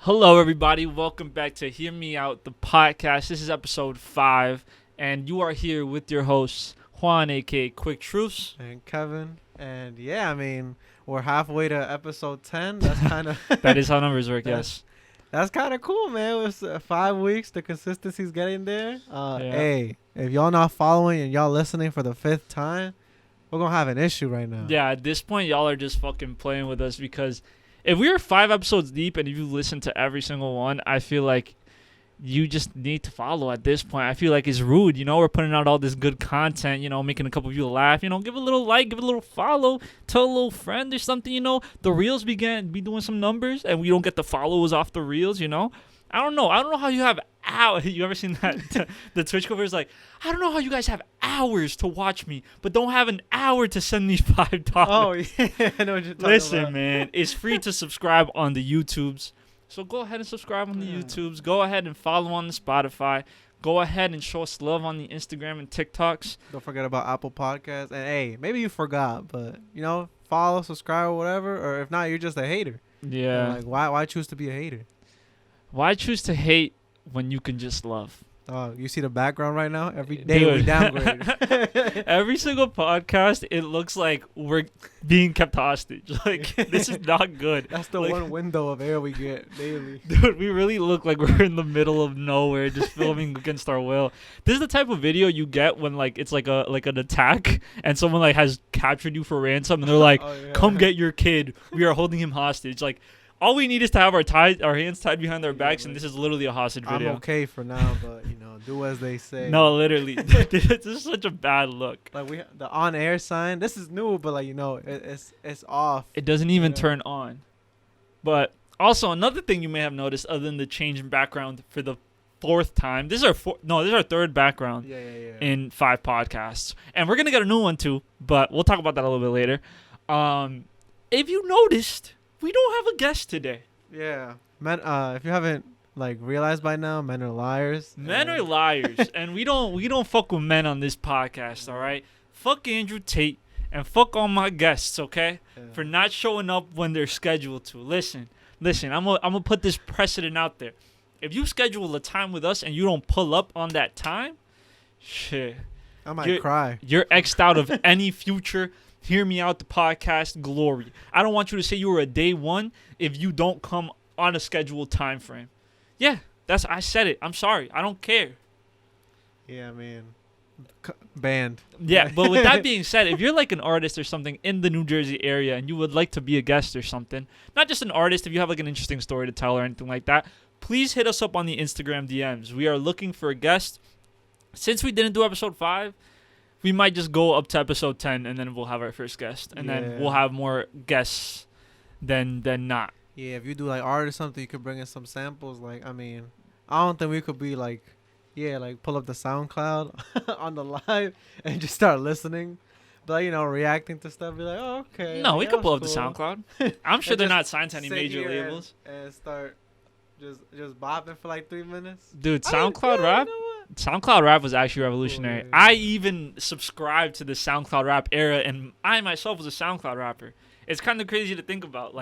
Hello, everybody. Welcome back to Hear Me Out, the podcast. This is episode 5, and you are here with your hosts, Juan, a.k.a. Quick Truths. And Kevin. And yeah, I mean, we're halfway to episode 10. That's kind of That is how numbers work, yes. that's kind of cool, man. It was 5 weeks. The consistency's getting there. Yeah. Hey, if y'all not following and y'all listening for the 5th time, we're gonna have an issue right now. Yeah, at this point, y'all are just fucking playing with us because if we were 5 episodes deep and if you listen to every single one, I feel like you just need to follow at this point. I feel like it's rude. We're putting out all this good content, making a couple of you laugh. Give it a little like, give it a little follow, tell a little friend or something, The Reels be doing some numbers and we don't get the followers off the Reels, I don't know. I don't know how you have hours. You ever seen that? The Twitch cover is like, I don't know how you guys have hours to watch me, but don't have an hour to send me $5. Oh, yeah. I know what you're talking about. Listen, man, it's free to subscribe on the YouTubes. So go ahead and subscribe on the YouTubes. Go ahead and follow on the Spotify. Go ahead and show us love on the Instagram and TikToks. Don't forget about Apple Podcasts. And hey, maybe you forgot, but follow, subscribe, or whatever. Or if not, you're just a hater. Yeah. And why choose to be a hater? Why choose to hate when you can just love? Oh, you see the background right now? Every day Dude. we downgrade. Every single podcast, it looks like we're being kept hostage. Like, this is not good. That's the one window of air we get daily. Dude, we really look like we're in the middle of nowhere just filming against our will. This is the type of video you get when it's like an attack and someone has captured you for ransom and they're like, Oh, yeah. come get your kid. We are holding him hostage. Like, all we need is to have our hands tied behind our backs, and this is literally a hostage video. I'm okay for now, but do as they say. No, literally. This is such a bad look. Like the on air sign. This is new, but it's off. It doesn't even turn on. But also another thing you may have noticed, other than the change in background for the 4th time. This is our 3rd background in 5 podcasts, and we're gonna get a new one too. But we'll talk about that a little bit later. If you noticed, we don't have a guest today. Yeah, men. If you haven't realized by now, men are liars. Men are liars, and we don't fuck with men on this podcast. All right, fuck Andrew Tate and fuck all my guests. Okay, for not showing up when they're scheduled to. Listen. I'm gonna put this precedent out there. If you schedule a time with us and you don't pull up on that time, shit, I might cry. You're X'd out of any future Hear Me Out the podcast glory. I don't want you to say you were a day one if you don't come on a scheduled time frame. Yeah, I said it. I'm sorry. I don't care. Yeah, man. Banned. Yeah, but with that being said, if you're an artist or something in the New Jersey area and you would like to be a guest or something, not just an artist, if you have an interesting story to tell or anything like that, please hit us up on the Instagram DMs. We are looking for a guest. Since we didn't do episode 5, we might just go up to episode 10 and then we'll have our first guest. And then we'll have more guests than not. Yeah, if you do art or something, you could bring in some samples. I don't think we could be pull up the SoundCloud on the live and just start listening. But, reacting to stuff, be like, oh, okay. No, we could pull up the cool. SoundCloud. I'm sure they're not signed to any major here labels. And start just bopping for 3 minutes. Dude, SoundCloud rap? SoundCloud rap was actually revolutionary. Cool, I even subscribed to the SoundCloud rap era, and I myself was a SoundCloud rapper. It's kind of crazy to think about.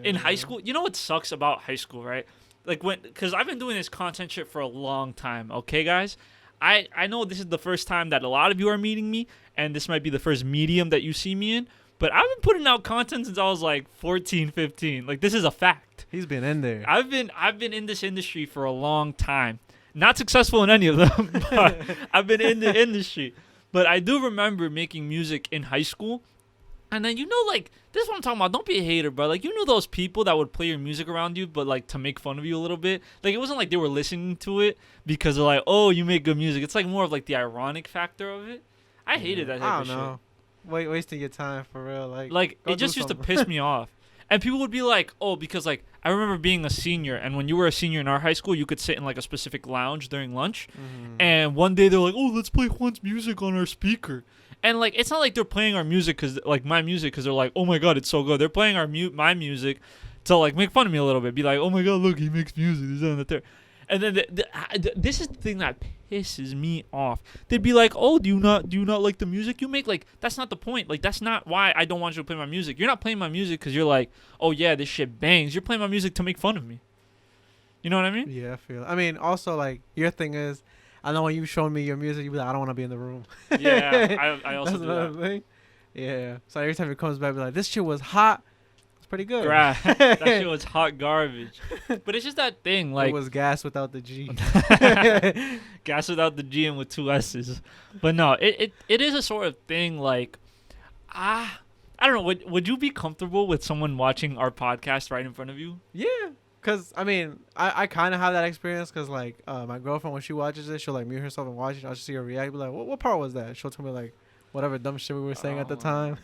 In high school, you know what sucks about high school, right? Because I've been doing this content shit for a long time, okay, guys? I know this is the first time that a lot of you are meeting me, and this might be the first medium that you see me in, but I've been putting out content since I was 14, 15. This is a fact. He's been in there. I've been in this industry for a long time. Not successful in any of them, but I've been in the industry. But I do remember making music in high school. And then, this is what I'm talking about. Don't be a hater, bro. You know those people that would play your music around you, but, to make fun of you a little bit? It wasn't like they were listening to it because they're like, oh, you make good music. It's, more of, the ironic factor of it. I hated that type of shit. I don't know. Wasting your time, for real. It just used to piss me off. And people would be like, oh, because, I remember being a senior, and when you were a senior in our high school, you could sit in, a specific lounge during lunch. Mm-hmm. And one day they're like, oh, let's play Juan's music on our speaker. And, it's not like they're playing our music because, my music, because they're like, oh, my God, it's so good. They're playing my music to, make fun of me a little bit. Be like, oh, my God, look, he makes music. This and that there. And then this is the thing that pisses me off. They'd be like, "Oh, do you not like the music you make?" That's not the point. That's not why I don't want you to play my music. You're not playing my music because you're like, "Oh yeah, this shit bangs." You're playing my music to make fun of me. You know what I mean? Yeah, I feel. I mean, also like your thing is, I know when you showed me your music, you be like, I don't want to be in the room. Yeah, I also That's do another that. thing. Yeah. So every time it comes back, be like, this shit was hot. It's pretty good. That shit was hot garbage. But it's just that thing, It like was gas without the G. gas without the G and with two S's. But no, it is a sort of thing like ah I don't know, would you be comfortable with someone watching our podcast right in front of you? Yeah. Cause I mean, I kind of have that experience. Cause like my girlfriend, when she watches it, she'll like mute herself and watch it. I'll just see her react. Be like, what part was that? She'll tell me like whatever dumb shit we were saying at the time.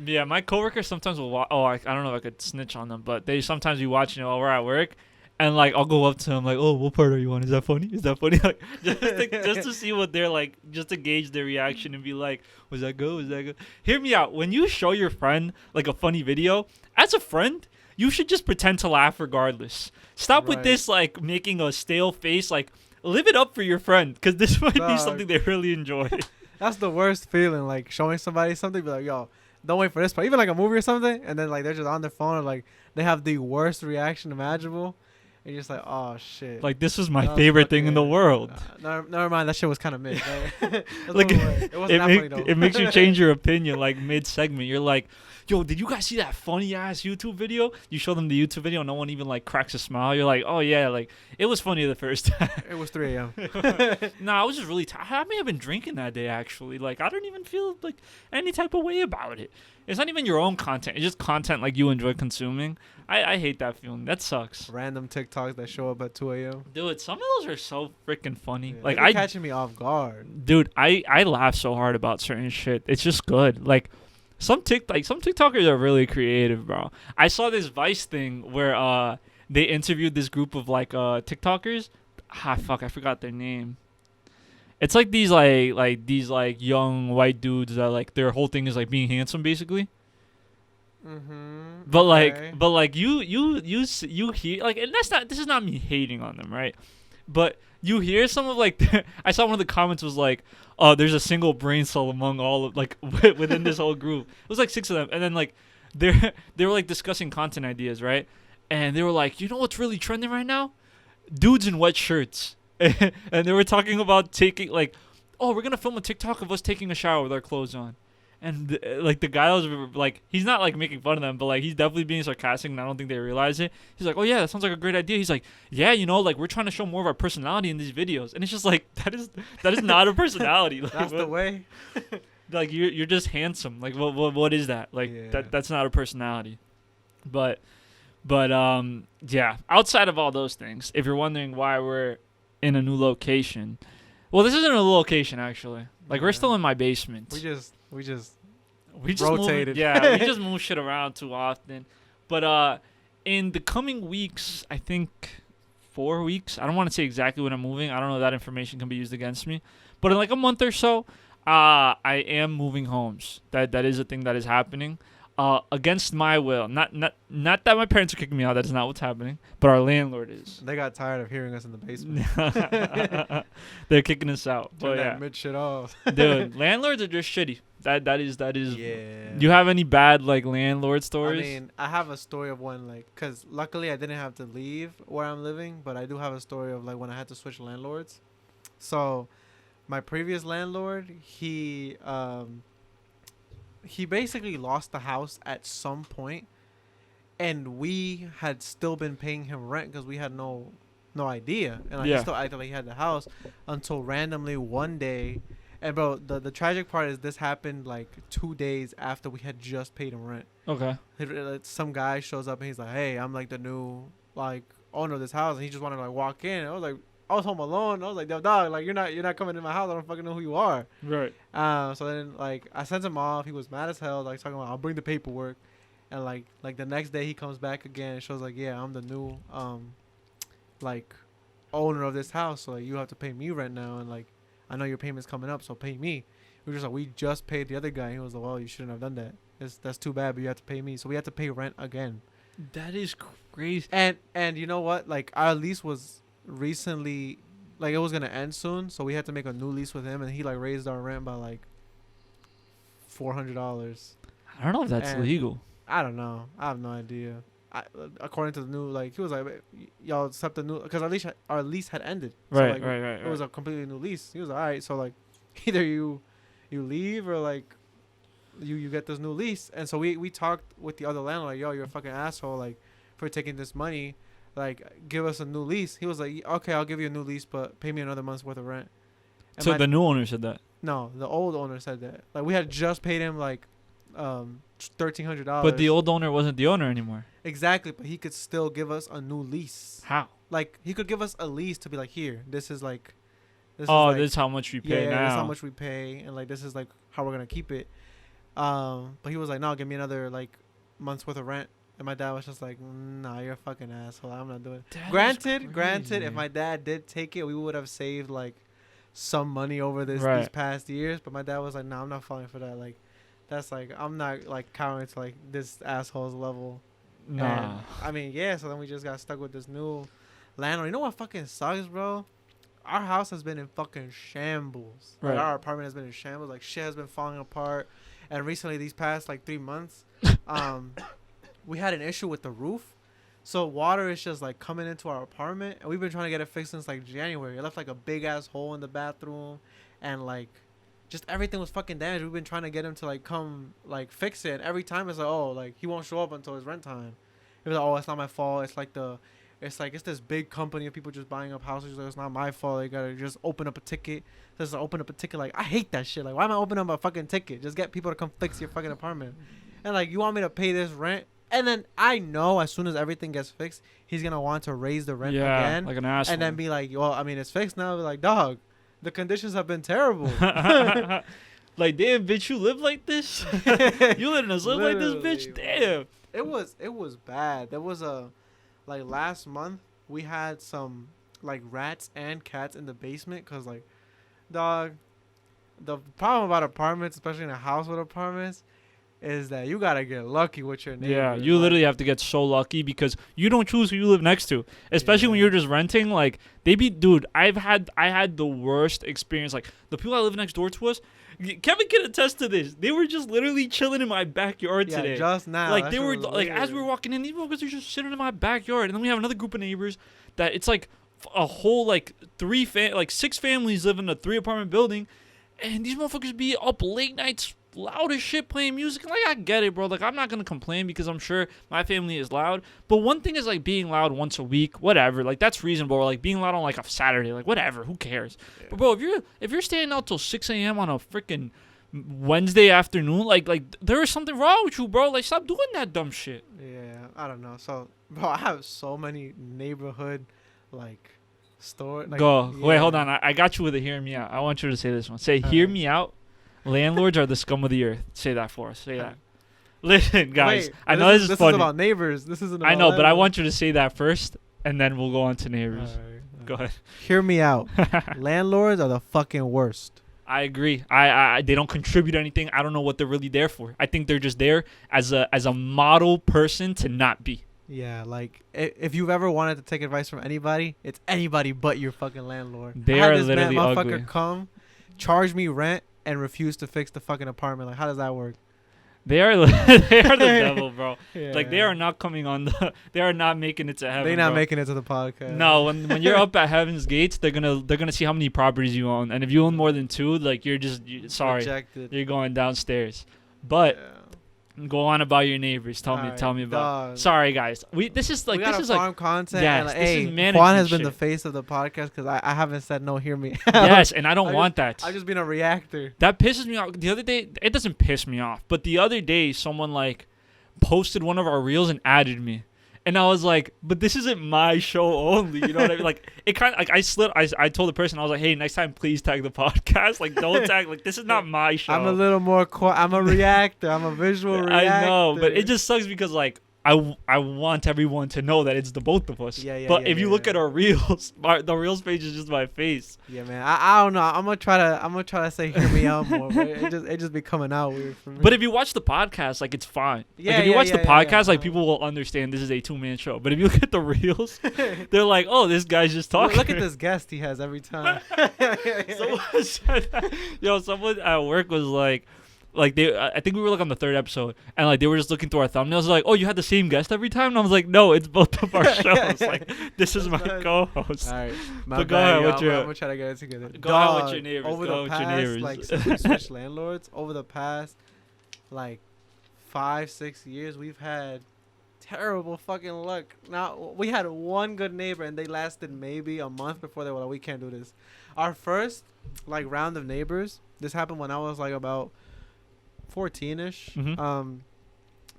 Yeah, my coworkers sometimes will I don't know if I could snitch on them, but they sometimes be watching it while we're at work. And like I'll go up to them like, oh, what part are you on? Is that funny? Is that funny? Like, just to see what they're like, just to gauge their reaction and be like, was that good? Was that good? Hear me out. When you show your friend like a funny video, as a friend, you should just pretend to laugh regardless. Stop with Right. this like making a stale face. Like live it up for your friend, because this might be Dog. something they really enjoy. That's the worst feeling. Like showing somebody something, be like, yo, don't wait for this part. Even like a movie or something, and then like they're just on their phone, and like they have the worst reaction imaginable. And you're just like, oh shit. Like this was my That was favorite thing in the fucking- world. Never mind. That shit was kind of mid. Like, it wasn't that funny though. it makes you change your opinion like mid segment. You're like, yo, did you guys see that funny ass YouTube video? You show them the YouTube video, no one even like cracks a smile. You're like, oh yeah, like it was funny the first time. It was 3 a.m. Nah, I was just really tired. I may have been drinking that day actually. Like I don't even feel like any type of way about it. It's not even your own content. It's just content like you enjoy consuming. I hate that feeling. That sucks. Random TikToks that show up at 2 a.m. Dude, some of those are so freaking funny. Yeah, Like they be I catching me off guard. Dude, I laugh so hard about certain shit. It's just good. Like some TikTokers are really creative, bro. I saw this Vice thing where they interviewed this group of like TikTokers. Ah fuck, I forgot their name. It's like these like young white dudes that like their whole thing is like being handsome basically. Mm-hmm. But like you hear like, and this is not me hating on them, right? But you hear some of like I saw one of the comments was like, oh, there's a single brain cell among all of like within this whole group. It was like 6 of them, and then like they were like discussing content ideas, right? And they were like, you know what's really trending right now? Dudes in wet shirts. And they were talking about taking like, oh, we're gonna film a TikTok of us taking a shower with our clothes on. And like the guy was like, he's not like making fun of them, but like he's definitely being sarcastic, and I don't think they realize it. He's like, oh yeah, that sounds like a great idea. He's like, yeah, you know, like we're trying to show more of our personality in these videos, and it's just like that is not a personality. Like, That's the way. like you're just handsome. Like what is that? Like Yeah. that's not a personality. But yeah. Outside of all those things, if you're wondering why we're in a new location, well, this isn't a new location actually. Like we're Yeah. still in my basement. We just We just rotated. yeah, we just move shit around too often. But in the coming weeks, I think 4 weeks. I don't want to say exactly when I'm moving. I don't know if that information can be used against me. But in like a month or so, I am moving homes. That is a thing that is happening. Against my will. Not that my parents are kicking me out. That is not what's happening. But our landlord is. they got tired of hearing us in the basement. They're kicking us out. Turn But that yeah, mid shit off. dude, landlords are just shitty. That is. Yeah. Do you have any bad like landlord stories? I mean, I have a story of one like, cause luckily I didn't have to leave where I'm living, but I do have a story of like when I had to switch landlords. So, my previous landlord, he basically lost the house at some point, and we had still been paying him rent because we had no idea, and like, Yeah. he still acted like he had the house until randomly one day. And bro, the tragic part is this happened like 2 days after we had just paid him rent. Okay. Some guy shows up and he's like, "Hey, I'm like the new like owner of this house," and he just wanted to like walk in. I was home alone. I was like, "Yo, dog, like you're not coming in my house. I don't fucking know who you are." Right. So then like I sent him off. He was mad as hell, like talking about I'll bring the paperwork, and like the next day he comes back again and shows like, "Yeah, I'm the new like owner of this house, so like you have to pay me rent now, and like I know your payment's coming up, so pay me." We were just like, we just paid the other guy. He was like, "Well, you shouldn't have done that. That's too bad, but you have to pay me." So we had to pay rent again. That is crazy. And you know what? Like our lease was recently, like it was gonna end soon, so we had to make a new lease with him, and he like raised our rent by like $400. I don't know if that's And- legal. I don't know. I have no idea. according to the new, like, he was like, y'all accept the new, because our lease had ended. Right, so, like, right. It was a completely new lease. He was like, all right, so like, either you leave or like, you get this new lease. And so we talked with the other landlord, like, yo, you're a fucking asshole, like, for taking this money, like, give us a new lease. He was like, okay, I'll give you a new lease, but pay me another month's worth of rent. And So the new owner said that. no, the old owner said that. Like, we had just paid him like $1,300. But the old owner wasn't the owner anymore. Exactly, but he could still give us a new lease. How? Like, he could give us a lease to be like, here, this is like, This is how much we pay now. This is how much we pay, and like, this is like how we're gonna keep it. But he was like, no, give me another like month's worth of rent. And my dad was just like, nah, you're a fucking asshole. I'm not doing it. Granted, if my dad did take it, we would have saved like some money over these past years. But my dad was like, nah, I'm not falling for that. Like, that's like, I'm not like cowering to like this asshole's level. Nah. And, I mean, yeah. So then we just got stuck with this new landlord. You know what fucking sucks, bro? Our house has been in fucking shambles. Right. Like, our apartment has been in shambles. Like, shit has been falling apart. And recently, these past like 3 months, we had an issue with the roof. So water is just like coming into our apartment, and we've been trying to get it fixed since like January. It left like a big ass hole in the bathroom, and like just everything was fucking damaged. We've been trying to get him to like come like fix it. And every time it's like, oh, like he won't show up until his rent time. It was like, oh, it's not my fault. It's this big company of people just buying up houses. Like, it's not my fault. They gotta just open up a ticket. Just open up a ticket. Like, I hate that shit. Like, why am I opening up a fucking ticket? Just get people to come fix your fucking apartment. And like, you want me to pay this rent? And then I know as soon as everything gets fixed, he's gonna want to raise the rent again, like an asshole. and then be like, well, I mean, it's fixed now. Be like, dog, the conditions have been terrible. Like, damn, bitch, you live like this? You letting us live like this, bitch? Damn. It was bad. There was like last month we had some like rats and cats in the basement, cause like, dog, the problem about apartments, especially in a house with apartments, is that you gotta get lucky with your neighbors. Yeah, you literally have to get so lucky because you don't choose who you live next to. Especially when you're just renting. Like, dude, I had the worst experience. Like, the people I live next door to us, Kevin can attest to this. They were just literally chilling in my backyard today. Just now. Like, they were like, as we were walking in, these motherfuckers are just sitting in my backyard. And then we have another group of neighbors that it's like a whole like 6 families live in a 3-apartment building, and these motherfuckers be up late nights, loud as shit, playing music. Like, I get it, bro. Like, I'm not gonna complain because I'm sure my family is loud. But one thing is like being loud once a week, whatever. Like, that's reasonable. Or like being loud on like a Saturday, like whatever. Who cares? Yeah. But bro, if you're staying out till 6 a.m. on a freaking Wednesday afternoon, like there is something wrong with you, bro. Like, stop doing that dumb shit. Yeah, I don't know. So, bro, I have so many neighborhood like store. Like, Go. Yeah. Wait, hold on. I got you with a hear me out. I want you to say this one. Say, hear me out. Landlords are the scum of the earth. Say that for us. Say that. Listen, guys. Wait, I know this is funny. This is about neighbors. This isn't about I know, landlords. but I want you to say that first, and then we'll go on to neighbors. All right. Go ahead. Hear me out. Landlords are the fucking worst. I agree. I they don't contribute anything. I don't know what they're really there for. I think they're just there as a model person to not be. Yeah, like if you've ever wanted to take advice from anybody, it's anybody but your fucking landlord. They are literally ugly. Motherfucker come, charge me rent, and refuse to fix the fucking apartment. Like, how does that work? They are the devil, bro. Yeah. Like, they are not coming on they are not making it to heaven. They're not making it to the podcast. No, when you're up at heaven's gates, they're gonna see how many properties you own, and if you own more than 2, like, you're sorry, rejected. You're going downstairs. But go on about your neighbors. Tell me about. Dog. Sorry, guys. This is like content. Yes, and like, this hey, is management Juan has been shit. the face of the podcast because I haven't said no. Hear me. Yes, and I don't want that. I've just been a reactor. That pisses me off. The other day, it doesn't piss me off, but the other day, someone like posted one of our reels and added me. And I was like, but this isn't my show only. You know what I mean? Like, it kind of, like, I told the person, I was like, hey, next time, please tag the podcast. Like, don't tag. Like, this is not my show. I'm a little more I'm a reactor. I'm a visual reactor. I know, but it just sucks because, like, I want everyone to know that it's the both of us. Yeah. But if you look at our reels, the reels page is just my face. Yeah, man. I don't know. I'm gonna try to say hear me out more. But it just be coming out weird for me. But if you watch the podcast, like, it's fine. Yeah, like, if you watch the podcast, like, Uh-huh. people will understand this is a 2-man show. But if you look at the reels, they're like, oh, this guy's just talking. Look at this guest he has every time. Someone said that. Someone at work was like, Like I think we were like on the third episode, and like they were just looking through our thumbnails, like, "Oh, you had the same guest every time." And I was like, "No, it's both of our shows. Like, this is my co-host." All right, my But go bad, ahead yo. with your- I'm gonna try to get it together. Go ahead with your neighbors. Over Go the with your past, neighbors. like, since we switched landlords, over the past, like, 5-6 years, we've had terrible fucking luck. Now we had one good neighbor, and they lasted maybe a month before they were like, "We can't do this." Our first like round of neighbors, this happened when I was like about 14ish. Mhm.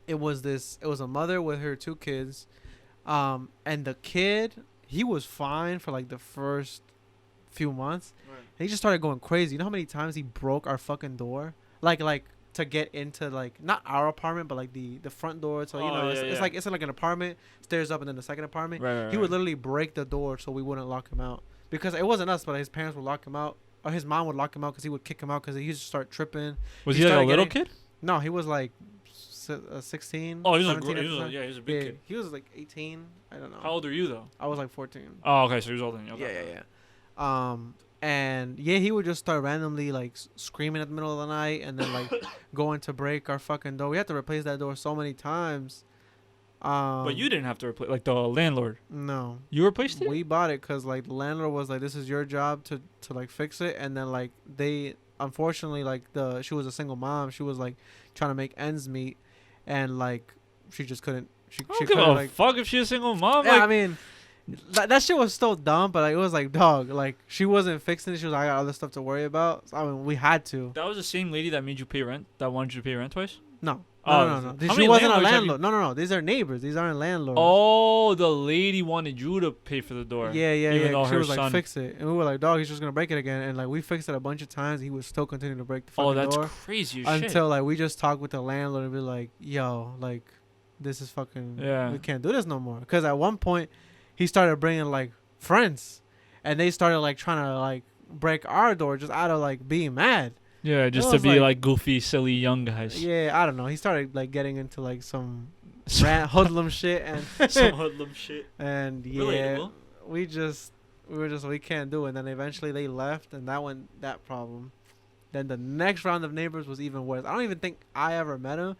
It was a mother with her 2 kids, and the kid, he was fine for like the first few months. Right. And he just started going crazy. You know how many times he broke our fucking door, like to get into like not our apartment, but like the front door. So it's like it's like an apartment, stairs up, and then the second apartment. Right. He would literally break the door so we wouldn't lock him out, because it wasn't us, but his parents would lock him out, or his mom would lock him out because he would kick him out because he used to start tripping. Was he like a started little getting- kid? No, he was like 16. Oh, he was 17 at the he time. was a big kid. He was like 18. I don't know. How old are you though? I was like 14. Oh, okay, so he was older than you. Okay. Yeah. And yeah, he would just start randomly like screaming at the middle of the night, and then like going to break our fucking door. We had to replace that door so many times. But you didn't have to replace, like, the landlord. No. You replaced it? We bought it because like the landlord was like, "This is your job to like fix it," and then like they unfortunately like she was a single mom. She was like trying to make ends meet, and like she just couldn't. She I don't give couldn't a like. fuck if she's a single mom. Yeah, Like, I mean, that shit was so dumb, but like, it was like, dog, like she wasn't fixing it. She was like, "I got other stuff to worry about." So, I mean, we had to. that was the same lady that made you pay rent. That wanted you to pay rent twice. No. Oh, No. how She many wasn't a landlords have landlord. No. These are neighbors. These aren't landlords. Oh, the lady wanted you to pay for the door. Yeah. Even though She her was like, son- "Fix it," and we were like, "Dog, he's just gonna break it again." And like, we fixed it a bunch of times. He would still continue to break the fucking Oh, that's door crazy as until like we just talked with the landlord and be like, "Yo, like, this is fucking. Yeah. We can't do this no more." Because at one point, he started bringing like friends, and they started like trying to like break our door just out of like being mad. Yeah, just It to was be like- like goofy, silly young guys. Yeah, I don't know. He started like getting into like some hoodlum shit, and Some hoodlum shit. and yeah, Relatable. we were just we can't do it. And then eventually they left, and that problem. Then the next round of neighbors was even worse. I don't even think I ever met him,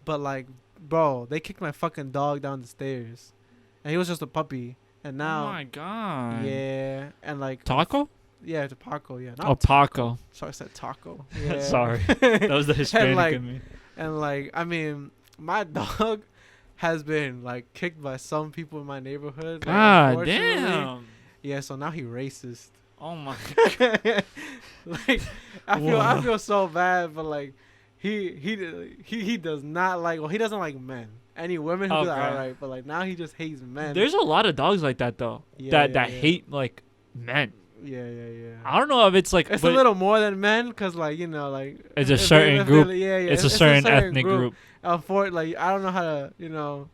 but like, bro, they kicked my fucking dog down the stairs, and he was just a puppy. And now, Oh my god. yeah, and like Taco? yeah, it's a Paco, yeah. Oh, Paco. Sorry, I said taco. Yeah. Sorry. That was the Hispanic like, in me. And like, I mean, my dog has been like kicked by some people in my neighborhood. Like, God unfortunately. damn. Yeah, so now he racist. Oh my. Like, I feel so bad, but like, he does not like. Well, he doesn't like men. Any women, he'll be like, Okay. all right, but like now he just hates men. There's a lot of dogs like that though. Yeah, that yeah. hate like men. Yeah. I don't know if it's like. It's a but little more than men, cause like like It's a if they- certain if they- group. Yeah, it's a certain ethnic group. For like, I don't know how to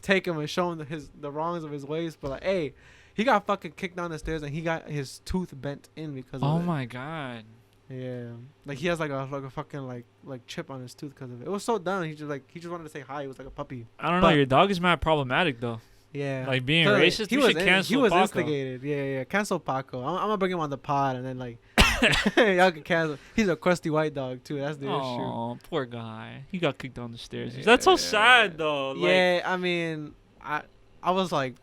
take him and show him the wrongs of his ways, but like, hey, he got fucking kicked down the stairs and he got his tooth bent in because of Oh it. my god. Yeah, like he has like a fucking like chip on his tooth because of it. It was so dumb. He just wanted to say hi. He was like a puppy. I don't know. But- Your dog is mad problematic though. Yeah, Like being 'Cause, racist. He We was should cancel he was Paco. instigated. Yeah. Cancel Paco. I'm gonna bring him on the pod and then like y'all can cancel. He's a crusty white dog too. That's the issue. Oh, poor guy. He got kicked down the stairs. Yeah. That's so sad though. Like, Yeah, I mean, I was like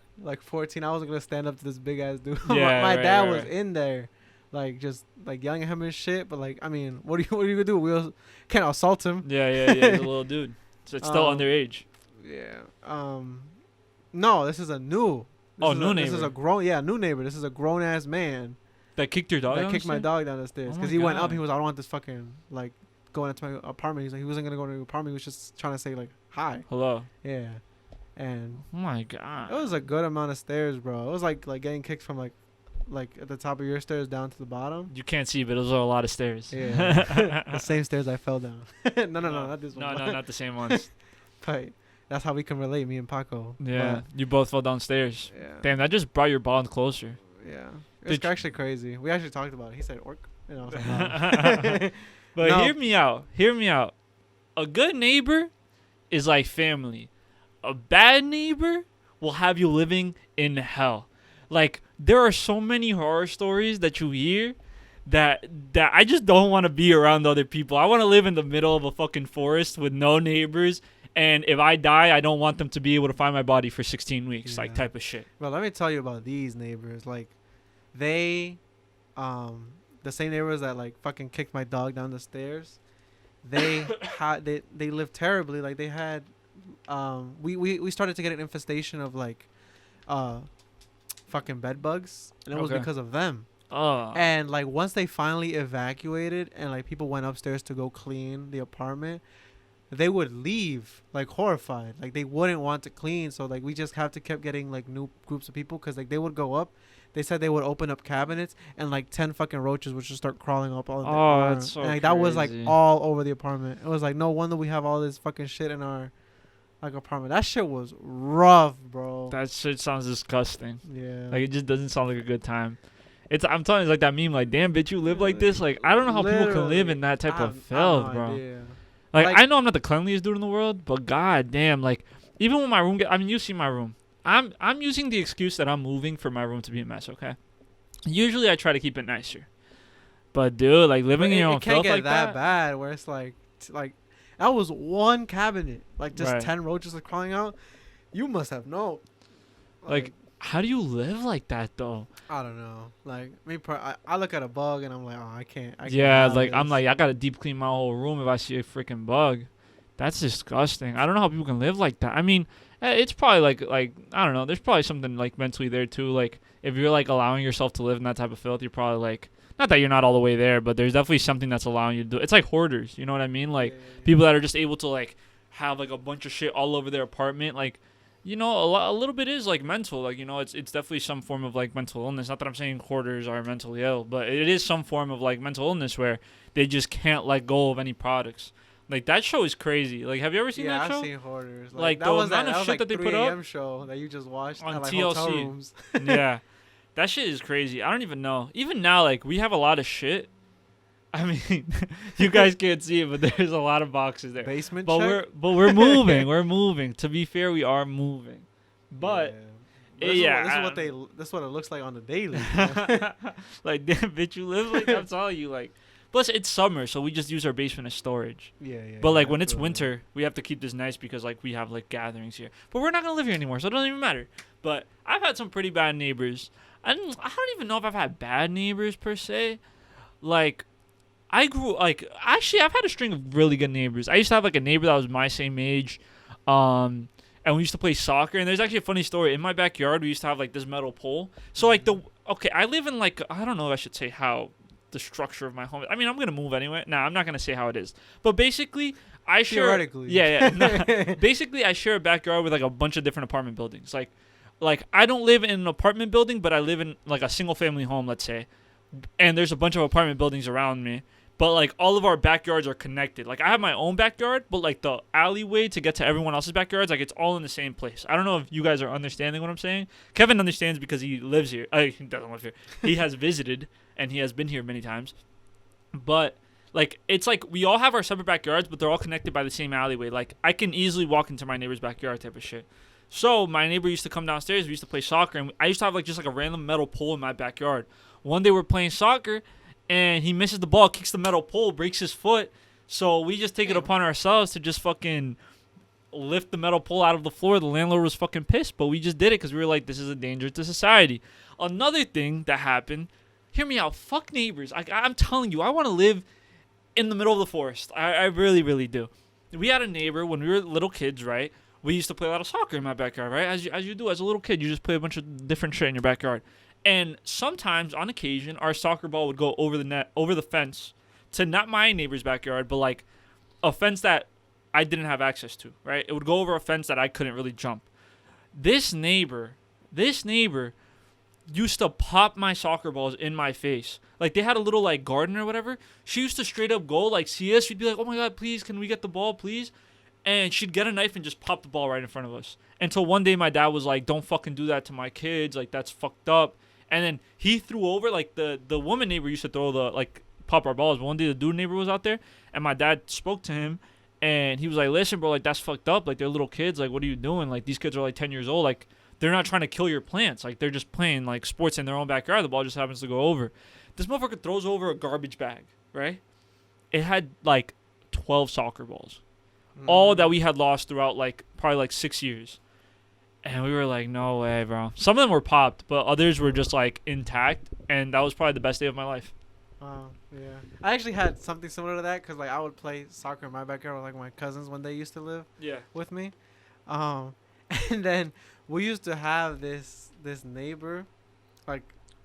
14. I wasn't gonna stand up to this big ass dude. Yeah, my right, dad right, was right. in there, like just like yelling at him and shit. But like, I mean, what are you gonna do? We can't assault him. Yeah. He's a little dude. So it's still underage. Yeah. No, this is a new. Oh, new This is a neighbor. new neighbor. This is a grown ass man That kicked your dog. that down kicked the my stairs? dog down the stairs Oh because my he went up. God. He was, I don't want this fucking like going into my apartment. He's like, he wasn't gonna go to the apartment. He was just trying to say like hi. Hello. Yeah. And Oh my it god. was a good amount of stairs, bro. It was like getting kicked from like at the top of your stairs down to the bottom. You can't see, but those are a lot of stairs. Yeah. The same stairs I fell down. no, not this one. No, not the same ones. But that's how we can relate, me and Paco. Yeah, you both fell downstairs. But, yeah. Damn, that just brought your bond closer. Yeah. Did It's you- actually crazy. We actually talked about it. He said orc. You know, I was like, no. But No. hear me out. Hear me out. A good neighbor is like family. A bad neighbor will have you living in hell. Like, there are so many horror stories that you hear that I just don't want to be around other people. I want to live in the middle of a fucking forest with no neighbors. And if I die, I don't want them to be able to find my body for 16 weeks, like type of shit. Well, let me tell you about these neighbors. Like, they, the same neighbors that like fucking kicked my dog down the stairs. They had they lived terribly. Like they had, we started to get an infestation of like, fucking bed bugs, and it was because of them. And like once they finally evacuated and like people went upstairs to go clean the apartment, they would leave like horrified. Like they wouldn't want to clean, so like we just have to keep getting like new groups of people because like they would go up. They said they would open up cabinets and like 10 fucking roaches would just start crawling up all in the apartment. That's so and like crazy. that was like all over the apartment. It was like no wonder we have all this fucking shit in our like apartment. That shit was rough, bro. That shit sounds disgusting. Yeah. Like it just doesn't sound like a good time. I'm telling you, it's like that meme, like, damn, bitch, you live like this. Like, I don't know how people can live in that type of filth, bro. Idea. Like, I know I'm not the cleanliest dude in the world, but god damn, like, even when my room I mean, you see my room. I'm using the excuse that I'm moving for my room to be a mess, okay? Usually I try to keep it nicer. But dude, like living in your own filth like that. It can't get that bad where it's like that was one cabinet, like just Right. 10 roaches are crawling out. You must have known. Like, how do you live like that though? I don't know. Like I look at a bug and I'm like, oh, I can't. Yeah, have like this. I'm like, I gotta deep clean my whole room if I see a freaking bug. That's disgusting. I don't know how people can live like that. I mean, it's probably like I don't know. There's probably something like mentally there too. Like if you're like allowing yourself to live in that type of filth, you're probably like, not that you're not all the way there, but there's definitely something that's allowing you to do. It's like hoarders. You know what I mean? Like people that are just able to like have like a bunch of shit all over their apartment. Like, you know, a little bit is like mental. Like, you know, it's definitely some form of like mental illness. Not that I'm saying hoarders are mentally ill, but it is some form of like mental illness where they just can't let go of any products. Like that show is crazy. Like, have you ever seen that show? Yeah, I've seen Hoarders. Like that the was amount that of was shit like that they 3 put up a.m. show that you just watched on at, like, TLC. hotel rooms. Yeah, that shit is crazy. I don't even know. Even now, like we have a lot of shit. I mean, you guys can't see it, but there's a lot of boxes there. Basement But check? we're moving. We're moving. To be fair, we are moving. But This yeah, this is what it looks like on the daily. like damn bitch, you live like I'm telling you, like. Plus, it's summer, so we just use our basement as storage. Yeah. But like when it's winter, we have to keep this nice because like we have like gatherings here. But we're not gonna live here anymore, so it doesn't even matter. But I've had some pretty bad neighbors. I don't even know if I've had bad neighbors per se. Like actually I've had a string of really good neighbors. I used to have like a neighbor that was my same age, and we used to play soccer. And there's actually a funny story in my backyard. We used to have like this metal pole. So like I live in like, I don't know if I should say how the structure of my home. I mean, I'm gonna move anyway. Nah, I'm not gonna say how it is. But basically, I share. Theoretically. Yeah. Nah, basically, I share a backyard with like a bunch of different apartment buildings. Like I don't live in an apartment building, but I live in like a single family home, let's say. And there's a bunch of apartment buildings around me. But like all of our backyards are connected. Like I have my own backyard, but like the alleyway to get to everyone else's backyards, like it's all in the same place. I don't know if you guys are understanding what I'm saying. Kevin understands because he lives here. He doesn't live here. He has visited and he has been here many times. But like it's like we all have our separate backyards, but they're all connected by the same alleyway. Like I can easily walk into my neighbor's backyard type of shit. So my neighbor used to come downstairs. We used to play soccer, and I used to have like just like a random metal pole in my backyard. One day we're playing soccer. And he misses the ball, kicks the metal pole, breaks his foot. So we just take it upon ourselves to just fucking lift the metal pole out of the floor. The landlord was fucking pissed, but we just did it because we were like, this is a danger to society. Another thing that happened, hear me out, fuck neighbors. I'm telling you, I want to live in the middle of the forest. I really, really do. We had a neighbor when we were little kids, right? We used to play a lot of soccer in my backyard, right? As you do as a little kid, you just play a bunch of different shit in your backyard. And sometimes, on occasion, our soccer ball would go over the fence to not my neighbor's backyard, but like a fence that I didn't have access to, right? It would go over a fence that I couldn't really jump. This neighbor used to pop my soccer balls in my face. Like they had a little like garden or whatever. She used to straight up go like see us. She'd be like, "Oh my God, please, can we get the ball, please?" And she'd get a knife and just pop the ball right in front of us. Until one day my dad was like, "Don't fucking do that to my kids. Like that's fucked up." And then he threw over, like, the woman neighbor used to throw pop our balls. But one day the dude neighbor was out there, and my dad spoke to him, and he was like, listen, bro, like, that's fucked up. Like, they're little kids. Like, what are you doing? Like, these kids are, like, 10 years old. Like, they're not trying to kill your plants. Like, they're just playing, like, sports in their own backyard. The ball just happens to go over. This motherfucker throws over a garbage bag, right? It had, like, 12 soccer balls. All that we had lost throughout, like, probably, like, 6 years. And we were like, no way, bro. Some of them were popped, but others were just, like, intact. And that was probably the best day of my life. Yeah. I actually had something similar to that because, like, I would play soccer in my backyard with, like, my cousins when they used to live with me. And then we used to have this neighbor, like,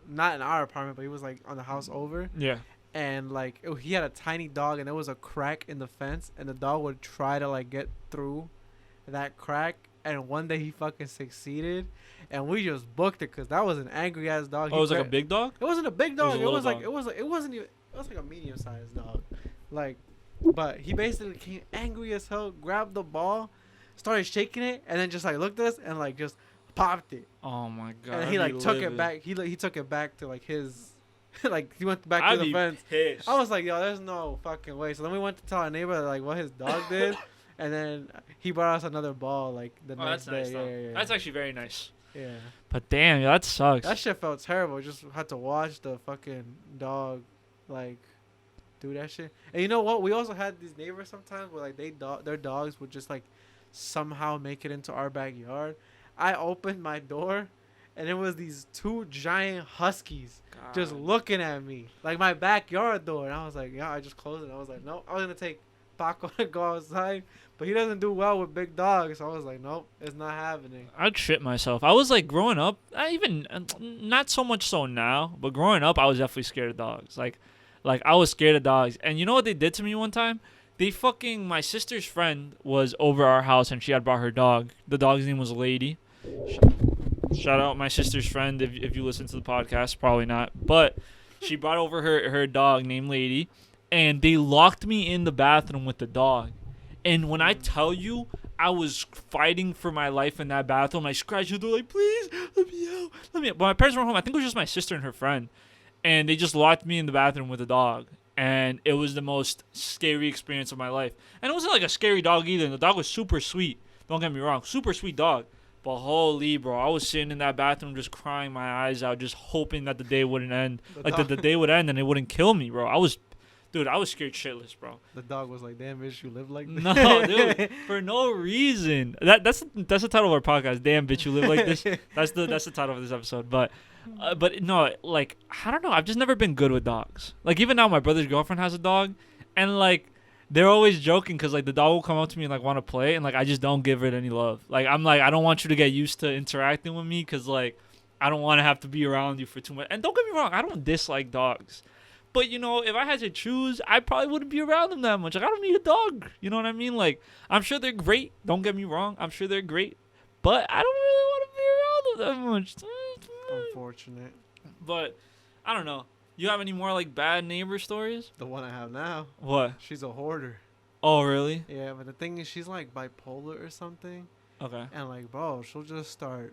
not in our apartment, but he was, like, on the house over. Yeah. And, like, he had a tiny dog, and there was a crack in the fence, and the dog would try to, like, get through that crack. And one day he fucking succeeded, and we just booked it because that was an angry ass dog. Oh, it was like a big dog? It wasn't a big dog. It was like a medium sized dog, like. But he basically came angry as hell, grabbed the ball, started shaking it, and then just like looked at us and like just popped it. Oh my god! And he like took it back. He took it back to like his, like he went back to the fence. Pissed. I was like, yo, there's no fucking way. So then we went to tell our neighbor like what his dog did. And then he brought us another ball like the next day. Nice, yeah. That's actually very nice. Yeah. But damn, yeah, that sucks. That shit felt terrible. Just had to watch the fucking dog like do that shit. And you know what? We also had these neighbors sometimes where like their dogs would just like somehow make it into our backyard. I opened my door and it was these two giant huskies just looking at me. Like my backyard door. And I was like, yeah, I just closed it. I was like, no, I was gonna take Paco to go outside, but he doesn't do well with big dogs, so I was like, nope, it's not happening. I'd shit myself. I was like growing up, not so much so now, but growing up I was definitely scared of dogs. Like I was scared of dogs. And you know what they did to me one time? My sister's friend was over our house and she had brought her dog. The dog's name was Lady. Shout out my sister's friend if you listen to the podcast, probably not. But she brought over her dog named Lady. And they locked me in the bathroom with the dog. And when I tell you, I was fighting for my life in that bathroom. I scratched the door like, please, let me out. But my parents weren't home. I think it was just my sister and her friend. And they just locked me in the bathroom with the dog. And it was the most scary experience of my life. And it wasn't like a scary dog either. The dog was super sweet. Don't get me wrong. Super sweet dog. But holy, bro, I was sitting in that bathroom just crying my eyes out, just hoping that the day wouldn't end. The day would end and it wouldn't kill me, bro. I was scared shitless, bro. The dog was like, damn, bitch, you live like this? No, dude, for no reason. That's the title of our podcast. Damn, bitch, you live like this? That's the title of this episode. But no, like, I don't know. I've just never been good with dogs. Like, even now, my brother's girlfriend has a dog. And, like, they're always joking because, like, the dog will come up to me and, like, want to play. And, like, I just don't give it any love. Like, I'm like, I don't want you to get used to interacting with me because, like, I don't want to have to be around you for too much. And don't get me wrong. I don't dislike dogs. But, you know, if I had to choose, I probably wouldn't be around them that much. Like, I don't need a dog. You know what I mean? Like, I'm sure they're great. Don't get me wrong. I'm sure they're great. But I don't really want to be around them that much. Unfortunate. But, I don't know. You have any more, like, bad neighbor stories? The one I have now. What? She's a hoarder. Oh, really? Yeah, but the thing is, she's, like, bipolar or something. Okay. And, like, bro, she'll just start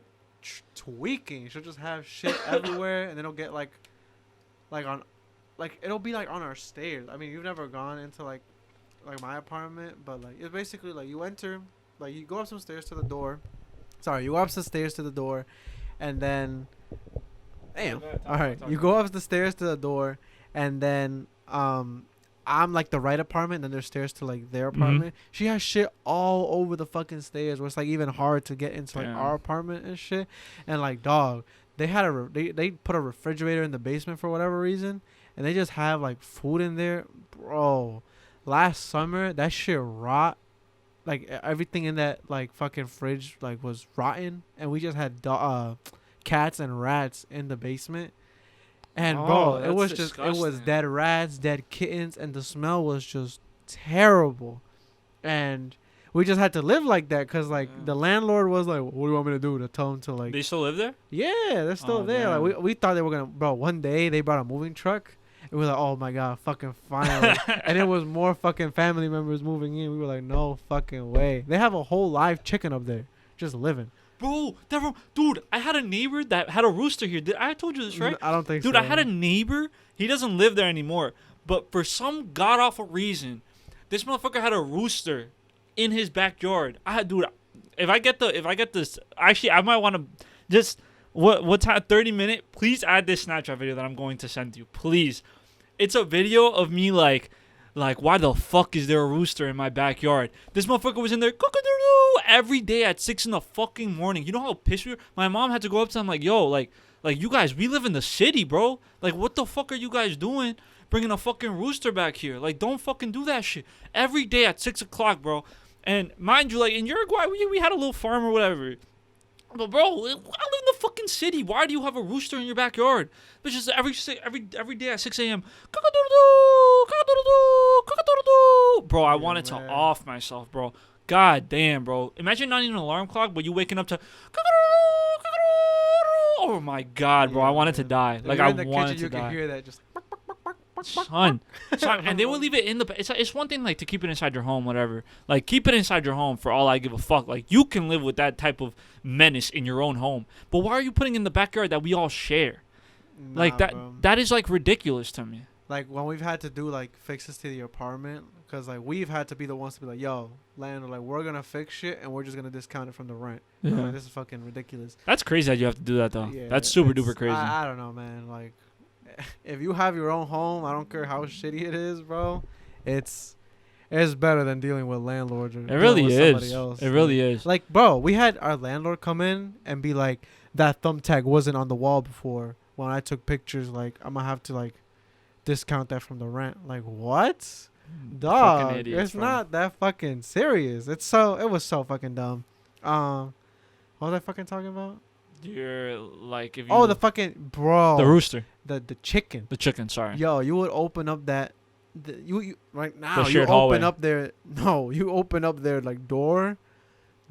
tweaking. She'll just have shit everywhere. And then it'll get, like on... Like, it'll be, like, on our stairs. I mean, you've never gone into, like my apartment. But, like, it's basically, like, you enter. Like, you go up some stairs to the door. Sorry, you go up some stairs to the door. And then... Damn. All right. You go up the stairs to the door. And then, I'm, like, the right apartment. And then there's stairs to, like, their apartment. Mm-hmm. She has shit all over the fucking stairs. Where it's, like, even hard to get into, like, our apartment and shit. And, like, dog. They had they put a refrigerator in the basement for whatever reason. And they just have, like, food in there. Bro, last summer, that shit rot. Like, everything in that, like, fucking fridge, like, was rotten. And we just had cats and rats in the basement. And, bro, it was disgusting. It was dead rats, dead kittens. And the smell was just terrible. And we just had to live like that because, like, the landlord was like, what do you want me to do? To tell them to, like... They still live there? Yeah, they're still there. Like, we thought they were going to... Bro, one day they brought a moving truck. It was like, oh my god, fucking finally. And it was more fucking family members moving in. We were like, no fucking way. They have a whole live chicken up there, just living. Bro, dude, I had a neighbor that had a rooster here. I told you this, right? I don't think so. Dude, I had a neighbor. He doesn't live there anymore. But for some god-awful reason, this motherfucker had a rooster in his backyard. If I get this, actually, I might want to Just what time? 30-minute. Please add this Snapchat video that I'm going to send you. Please. It's a video of me like why the fuck is there a rooster in my backyard? This motherfucker was in there cock-a-doodle every day at 6 in the fucking morning. You know how pissed we were? My mom had to go up to him like, yo, like you guys, we live in the city, bro. Like, what the fuck are you guys doing? Bringing a fucking rooster back here. Like, don't fucking do that shit. Every day at 6 o'clock, bro. And mind you, like, in Uruguay, we had a little farm or whatever. But, bro, I live in the fucking city. Why do you have a rooster in your backyard? It's just every day at 6 a.m. Cock-a-doodle-doo, cock-a-doodle-doo, cock-a-doodle-doo. Bro, I wanted to off myself, bro. God damn, bro. Imagine not even an alarm clock, but you waking up to cock-a-doodle-doo, cock-a-doodle-doo. Oh, my God, bro. I wanted to die. Like, I wanted to die. You can hear that just... Son, and they will leave it in the. It's one thing like to keep it inside your home, whatever. Like keep it inside your home for all I give a fuck. Like you can live with that type of menace in your own home, but why are you putting in the backyard that we all share? Like that. Bro. That is like ridiculous to me. Like when we've had to do like fixes to the apartment, because like we've had to be the ones to be like, yo, landlord, like we're gonna fix shit and we're just gonna discount it from the rent. Yeah. Like, this is fucking ridiculous. That's crazy that you have to do that though. Yeah, That's super duper crazy. I don't know, man. Like. If you have your own home, I don't care how shitty it is, bro. It's better than dealing with landlords. Or It really with is. somebody else. It really is. Like, bro, we had our landlord come in and be like, that thumbtack wasn't on the wall before. When I took pictures, like, I'm gonna have to like discount that from the rent. Like, what? Dog, idiots, it's bro. not that fucking serious. It was so fucking dumb. What was I fucking talking about? You're like if you. Oh, the fucking bro. The rooster. The chicken. The chicken. Sorry. Yo, you would open up that. You right now. The You shared open hallway. up their. No, you open up their like door.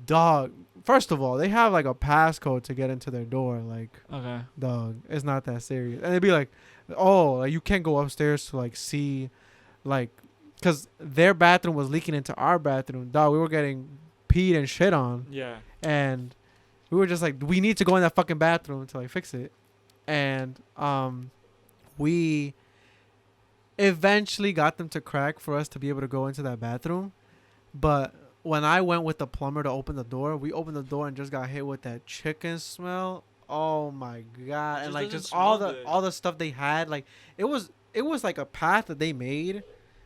Dog. First of all, they have like a passcode to get into their door. Like, Okay. dog, it's not that serious. And they'd be like, oh, like, you can't go upstairs to like see, like, cause their bathroom was leaking into our bathroom. Dog, we were getting peed and shit on, Yeah. and we were just like, we need to go in that fucking bathroom to like fix it. And we eventually got them to crack for us to be able to go into that bathroom. But when I went with the plumber to open the door, we opened the door and just got hit with that chicken smell. Oh my God. And like just all the stuff they had, like it was like a path that they made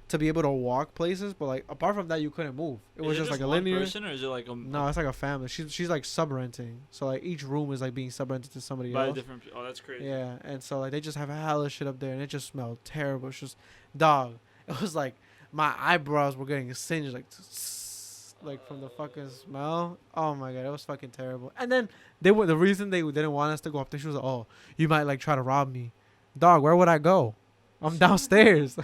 to be able to walk places, but like apart from that you couldn't move. It was just like a linear person, or is it like a No, it's like a family. She's like sub-renting. So like each room is like being sub-rented to somebody by else. different. Oh, that's crazy. Yeah, and so like they just have hella shit up there, and it just smelled terrible. It's just dog. It was like my eyebrows were getting singed, like from the fucking smell. Oh my God, it was fucking terrible. And then the reason they didn't want us to go up there. She was like, "Oh, you might like try to rob me, dog. Where would I go? I'm downstairs."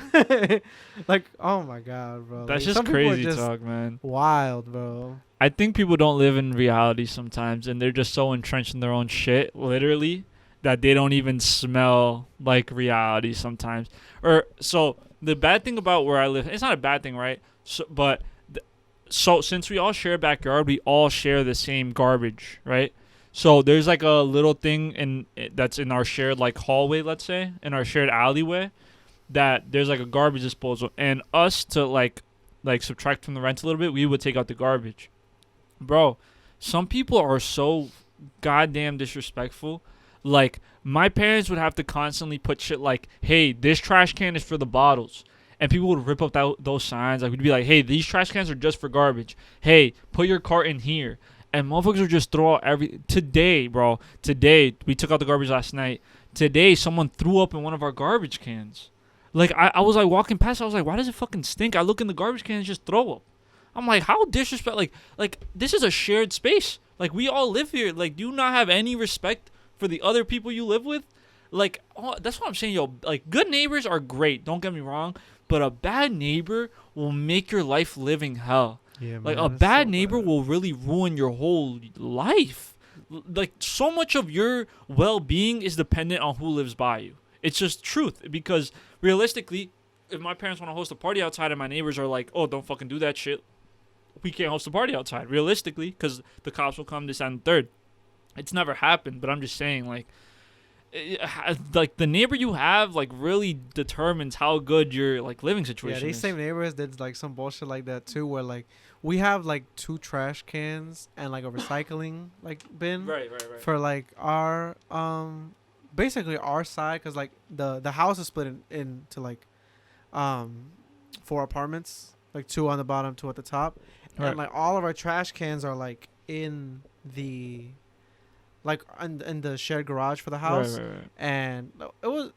Like, oh my God, bro. That's like, just crazy talk, man. Wild, bro. I think people don't live in reality sometimes, and they're just so entrenched in their own shit, literally, that they don't even smell like reality sometimes. Or so the bad thing about where I live, it's not a bad thing, right? So since we all share a backyard, we all share the same garbage, right? So there's like a little thing that's in our shared like hallway, let's say, in our shared alleyway, that there's like a garbage disposal, and us to like subtract from the rent a little bit, we would take out the garbage. Bro, some people are so goddamn disrespectful. Like, my parents would have to constantly put shit like, hey, this trash can is for the bottles. And people would rip up those signs. Like, we'd be like, hey, these trash cans are just for garbage. Hey, put your cart in here. And motherfuckers would just throw out Today, bro. Today, we took out the garbage last night. Today, someone threw up in one of our garbage cans. Like, I was like walking past, I was like, why does it fucking stink? I look in the garbage can and just throw up. I'm like, how disrespect? Like this is a shared space. Like, we all live here. Like, do you not have any respect for the other people you live with? Like, that's what I'm saying, yo. Like, good neighbors are great. Don't get me wrong. But a bad neighbor will make your life living hell. Yeah, man, like, a bad neighbor will really ruin your whole life. Like, so much of your well-being is dependent on who lives by you. It's just truth. Because realistically, if my parents want to host a party outside and my neighbors are like, oh, don't fucking do that shit, we can't host a party outside, realistically, because the cops will come, this, and the third. It's never happened, but I'm just saying, like, like the neighbor you have like really determines how good your like living Yeah, situation these is. same neighbors did like some bullshit like that too, where like we have like 2 trash cans and like a recycling like bin Right, right, right. for like our basically our side, because like the house is split into like um 4 apartments, like 2 on the bottom, 2 at the top, Right. and like all of our trash cans are like in the like in the shared garage for the house, Right, right, right. and it was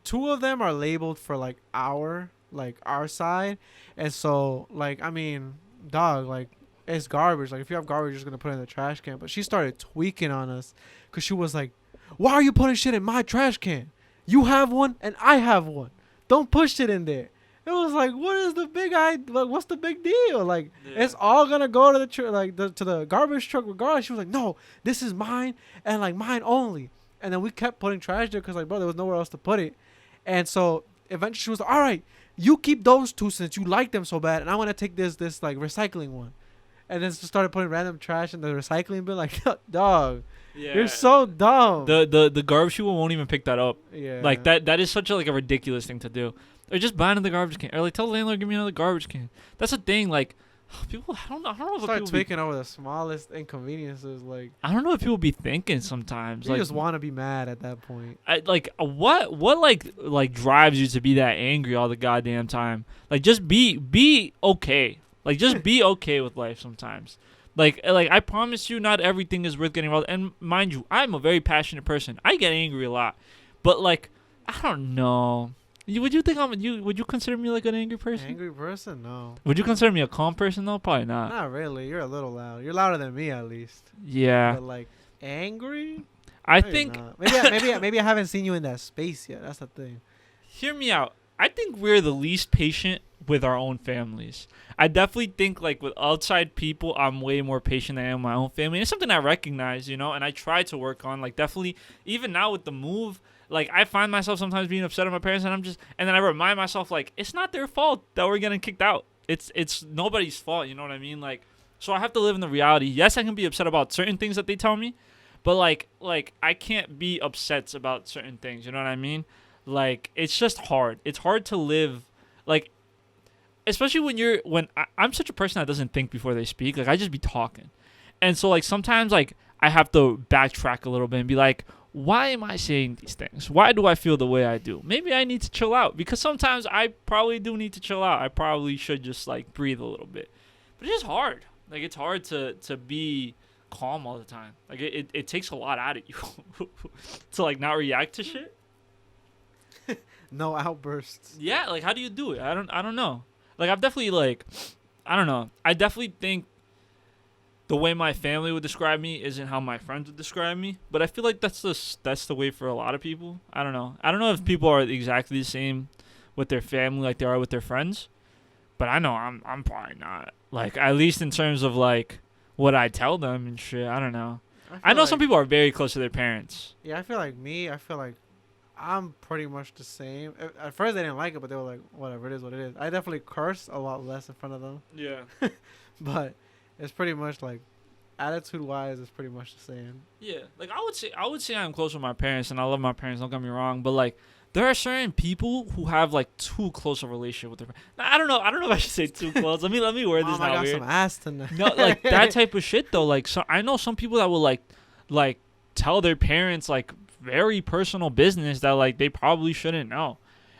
2 of them are labeled for like our side, and so like I mean, dog, like it's garbage. Like if you have garbage, you're just gonna put it in the trash can. But she started tweaking on us, cause she was like, "Why are you putting shit in my trash can? You have one and I have one. Don't push it in there." It was like, what is the big like? What's the big deal? Like, it's all gonna go to the to the garbage truck regardless. She was like, "No, this is mine and like mine only." And then we kept putting trash there because like, bro, there was nowhere else to put it. And so eventually she was like, "All right, you keep those 2 since you like them so bad, and I'm gonna take this like recycling one." And then just started putting random trash in the recycling bin. Like, dog, Yeah. you're so dumb. The garbage people won't even pick that up. Yeah, Like that is such a like a ridiculous thing to do. Or just buy another garbage can. Or like tell the landlord give me another garbage can. That's the thing. Like people, I don't know what start people tweaking over the smallest inconveniences. Like, I don't know what people be thinking sometimes. you Like just want to be mad at that point. what like drives you to be that angry all the goddamn time? Like just be okay. Like just be okay with life sometimes. Like I promise you, not everything is worth getting involved. And mind you, I'm a very passionate person. I get angry a lot, but like I don't know. Would you think would you consider me like an angry person? Angry person? No. Would you consider me a calm person though? Probably not. Not really. You're a little loud. You're louder than me at least. Yeah, But like angry? I No, you're think. not. Maybe I haven't seen you in that space yet. That's the thing. Hear me out. I think we're the least patient with our own families. I definitely think like with outside people, I'm way more patient than I am with my own family. It's something I recognize, you know, and I try to work on. Like definitely, even now with the move, like I find myself sometimes being upset at my parents, and then I remind myself like it's not their fault that we're getting kicked out. It's nobody's fault. You know what I mean? Like, so I have to live in the reality. Yes, I can be upset about certain things that they tell me, but like I can't be upset about certain things. You know what I mean? Like it's just hard. It's hard to live, like, especially when I'm such a person that doesn't think before they speak. Like I just be talking, and so like sometimes like I have to backtrack a little bit and be like, why am I saying these things? Why do I feel the way I do? Maybe I need to chill out, because sometimes I probably do need to chill out. I probably should just like breathe a little bit, but it's just hard. Like it's hard to be calm all the time. Like it takes a lot out of you to like not react to shit. No outbursts. Yeah, like how do you do it? I don't know. Like I've definitely like I don't know. I definitely think the way my family would describe me isn't how my friends would describe me, but I feel like that's the way for a lot of people. I don't know. I don't know if people are exactly the same with their family like they are with their friends, but I know I'm probably not. Like at least in terms of like what I tell them and shit. I don't know. I know some people are very close to their parents. Yeah, I feel like I'm pretty much the same. At first they didn't like it, but they were like, whatever, it is what it is. I definitely curse a lot less in front of them, Yeah. but it's pretty much like attitude wise, it's pretty much the same. Yeah, like I would say I'm close with my parents and I love my parents. Don't get me wrong, but like there are certain people who have like too close a relationship with their parents. Now, I don't know if I should say too close. let me word this Mom, I out got weird. some ass tonight. No, like that type of shit though. Like so, I know some people that will like tell their parents like very personal business that like they probably shouldn't know.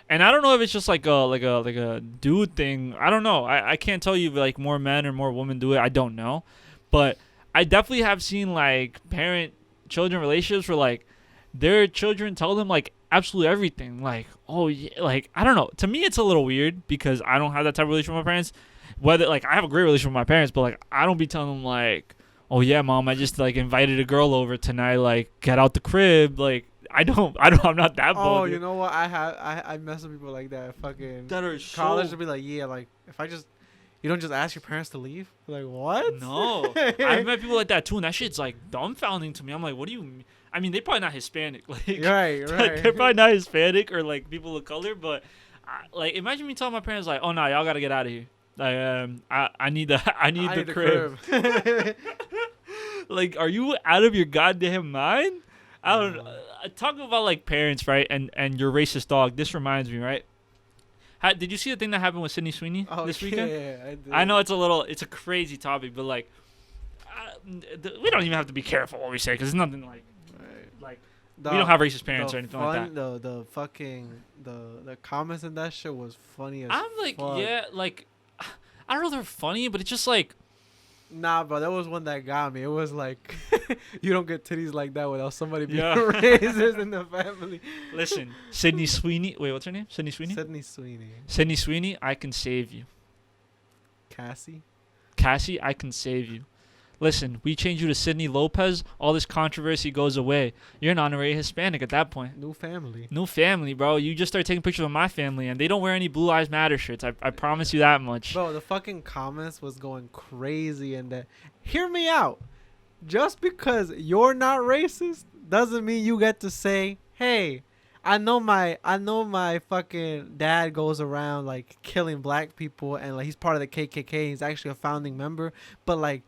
And I don't know if it's just like a dude thing. I don't know. I can't tell you if like more men or more women do it. I don't know. But I definitely have seen like parent-children relationships where like their children tell them like absolutely everything. Like, oh yeah, like I don't know. To me it's a little weird because I don't have that type of relationship with my parents. Whether like I have a great relationship with my parents, but like I don't be telling them like, oh yeah, mom, I just like invited a girl over tonight, like get out the crib. Like I'm not that bold. Oh, you know what? I mess with people like that. Fucking That are college so to be like, yeah, like if you don't just ask your parents to leave. Like what? No, I've met people like that too, and that shit's like dumbfounding to me. I'm like, what do you mean? I mean, they're probably not Hispanic, like Right. they're probably not Hispanic or like people of color, but like imagine me telling my parents like, oh no, y'all gotta get out of here. Like I need the crib. crib. Like, are you out of your goddamn mind? I don't talk about like parents, right? And your racist dog. This reminds me, right? Did you see the thing that happened with Sydney Sweeney this weekend? Yeah, I did. I know it's a crazy topic, but like, we don't even have to be careful what we say because it's nothing like Right. we don't have racist parents or anything like that. The fucking the comments in that shit was funny as I'm like, fuck. yeah, like, I don't know if they're funny, but it's just like, Nah, bro, there was one that got me. It was like, you don't get titties like that without somebody being Yeah. racist in the family. listen, Sydney Sweeney. Wait, what's her name? Sydney Sweeney. Sydney Sweeney. Sydney Sweeney, I can save you. Cassie. Cassie, I can save you. Listen, we change you to Sydney Lopez, all this controversy goes away. You're an honorary Hispanic at that point. New family. New family, bro. You just start taking pictures of my family, and they don't wear any Blue Lives Matter shirts. I promise you that much. Bro, the fucking comments was going crazy and that. Hear me out. Just because you're not racist doesn't mean you get to say, "Hey, I know my fucking dad goes around like killing black people and like he's part of the KKK. He's actually a founding member, but like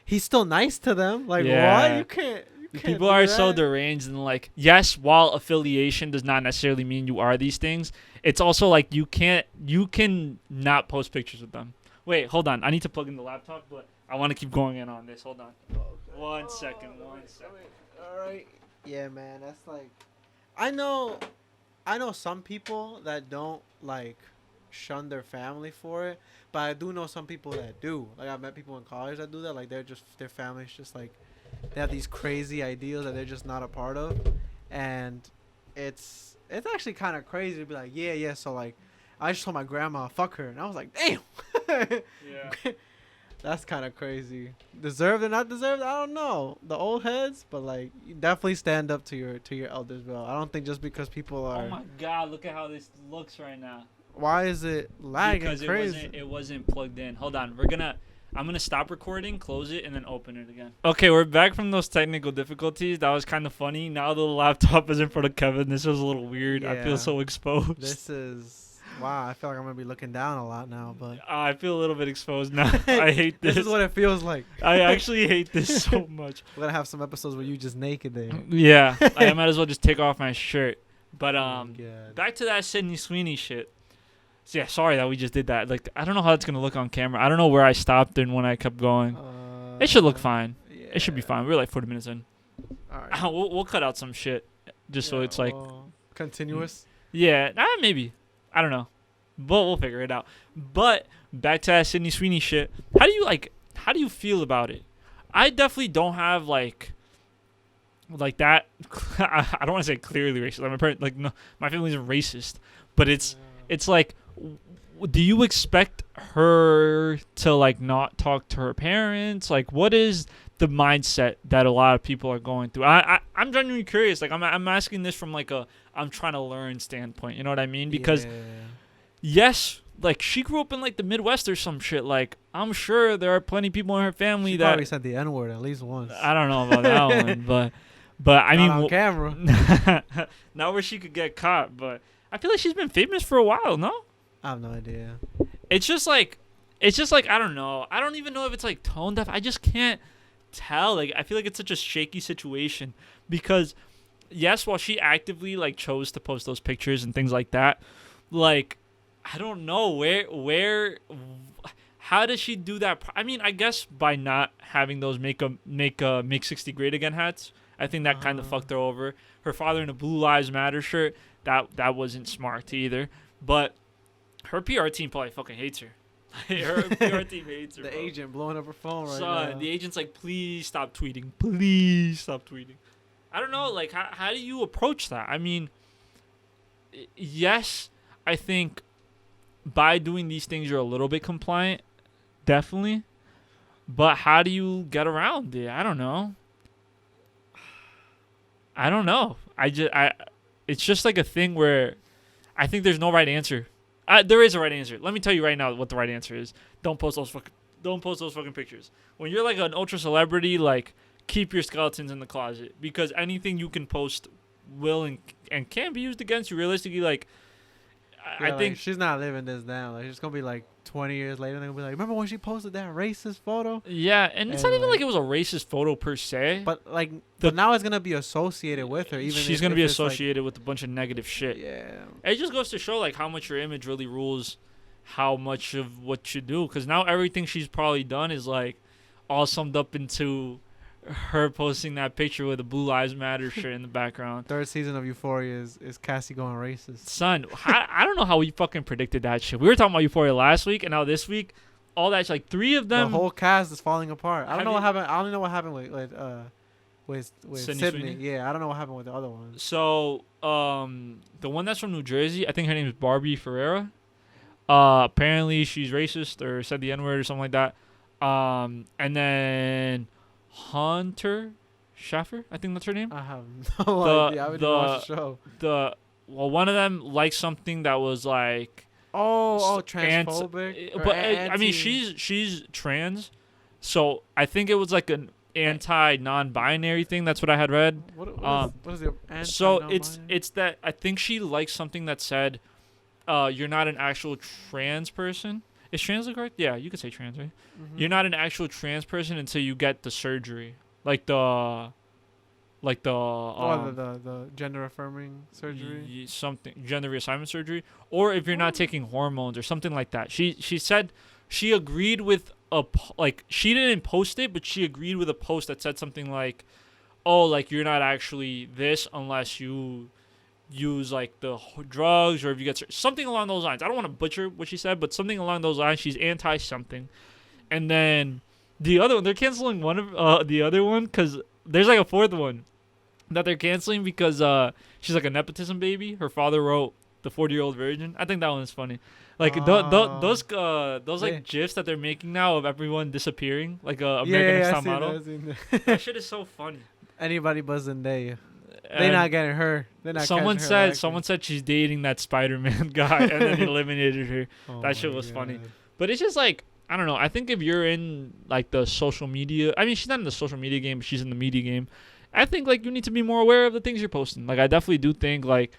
he's still nice to them." Like Yeah. what? You can't People do are so that. deranged and like, yes, while affiliation does not necessarily mean you are these things, it's also like you can not post pictures with them. Wait, hold on. I need to plug in the laptop, but I want to keep going in on this. Hold on. One second. All right. Yeah, man. That's like, I know some people that don't like shun their family for it, but I do know some people that do. Like I've met people in college that do that. Like their family's just like, they have these crazy ideals that they're just not a part of, and it's actually kind of crazy to be like, yeah. So like, I just told my grandma fuck her, and I was like, damn. Yeah. That's kind of crazy. Deserved or not deserved, I don't know. The old heads, but like, you definitely stand up to your elders, bro. I don't think just because people are. Oh my God! Look at how this looks right now. Why is it lagging Because crazy? it wasn't plugged in. Hold on. I'm gonna stop recording, close it, and then open it again. Okay, we're back from those technical difficulties. That was kind of funny. Now the laptop is in front of Kevin. This was a little weird. I Yeah. feel so exposed. This is wow. I feel like I'm gonna be looking down a lot now, but I feel a little bit exposed now. I hate this. this is what it feels like. I actually hate this so much. We're gonna have some episodes where you just naked there. Yeah, I might as well just take off my shirt. But God. back to that Sydney Sweeney shit. So yeah, sorry that we just did that. Like, I don't know how it's gonna look on camera. I don't know where I stopped and when I kept going. It should look fine. Yeah. It should be fine. We're like 40 minutes in. All right. We'll cut out some shit just so it's like, continuous. yeah, maybe. I don't know, but we'll figure it out. But back to that Sydney Sweeney shit. How do you feel about it? I definitely don't have like that. I don't want to say clearly racist. No, my family's racist, but it's like, do you expect her to like not talk to her parents? Like, what is the mindset that a lot of people are going through? I'm genuinely curious. Like, I'm asking this from like I'm trying to learn standpoint. You know what I mean? Because yes, like she grew up in like the Midwest or some shit. Like, I'm sure there are plenty of people in her family she that probably said the N-word at least once. I don't know about that one, but I mean, Not on camera. not where she could get caught. But I feel like she's been famous for a while. No. I have no idea. It's just like I don't know. I don't even know if it's like tone deaf. I just can't tell. Like, I feel like it's such a shaky situation because yes, while she actively like chose to post those pictures and things like that, like I don't know how does she do that? I mean, I guess by not having those make 60 great again hats. I think that kind of fucked her over. Her father in a Blue Lives Matter shirt, that wasn't smart either. But her PR team probably fucking hates her. Her PR team hates her. The bro. agent blowing up her phone right Son, now. the agent's like, please stop tweeting. Please stop tweeting. I don't know. Like, how do you approach that? I mean, yes, I think by doing these things, you're a little bit compliant. Definitely. But how do you get around it? I don't know. It's just like a thing where I think there's no right answer. There is a right answer. Let me tell you right now what the right answer is. Don't post those fucking pictures. When you're like an ultra celebrity, like keep your skeletons in the closet because anything you can post will and can be used against you. Realistically, like I like, think she's not living this down. Like, it's gonna be like 20 years later, and they'll be like, "Remember when she posted that racist photo?" yeah, and it's And not even like, like it was a racist photo per se. but like, The- but now it's gonna be associated with her. Even she's if, gonna if be it's, like, associated with a bunch of negative shit. yeah. It just goes to show like how much your image really rules how much of what you do. Because now everything she's probably done is like all summed up into her posting that picture with a Blue Lives Matter shirt in the background. Third season of Euphoria is Cassie going racist. Son, I don't know how we fucking predicted that shit. We were talking about Euphoria last week, and now this week, all that like 3 of them. The whole cast is falling apart. I Have don't know you- what happened. I only know what happened with Sydney Sydney. Sweeney? Yeah, I don't know what happened with the other ones. So, the one that's from New Jersey, I think her name is Barbie Ferreira. Apparently she's racist or said the N-word or something like that. And then Hunter Schaffer, I think that's her name. I have no idea. I haven't even watched the- the show. One of them liked something that was like, Oh, ant- transphobic. but I mean she's trans, so I think it was like an anti-non-binary thing. That's what I had read. What is the So anti-non-binary? it's that I think she liked something that said, you're not an actual trans person. Is trans the correct? Yeah, you could say trans, right? Mhm. You're not an actual trans person until you get the surgery, like the the gender affirming surgery. something gender reassignment surgery, or if you're not taking hormones or something like that. She said she agreed with like she didn't post it, but she agreed with a post that said something like, "Oh, like you're not actually this unless you use like the drugs or if you get something along those lines." I don't want to butcher what she said, but something along those lines. She's anti something, and then the other one they're canceling one of the other one because there's like a fourth one that they're canceling because she's like a nepotism baby. Her father wrote the 40-year-old virgin. I think that one is funny. Like those like Yeah. gifs that they're making now of everyone disappearing, like American Yeah, Next I Top seen Model. that, I seen that. That shit is so funny. Anybody but Zendaya. They And not getting her. They're not. someone catching her said acting. someone said she's dating that Spider-Man guy and then eliminated her. Oh that shit my was funny. God. But it's just like I don't know. I think if you're in like the social media, I mean she's not in the social media game, but she's in the media game. I think like you need to be more aware of the things you're posting. Like I definitely do think like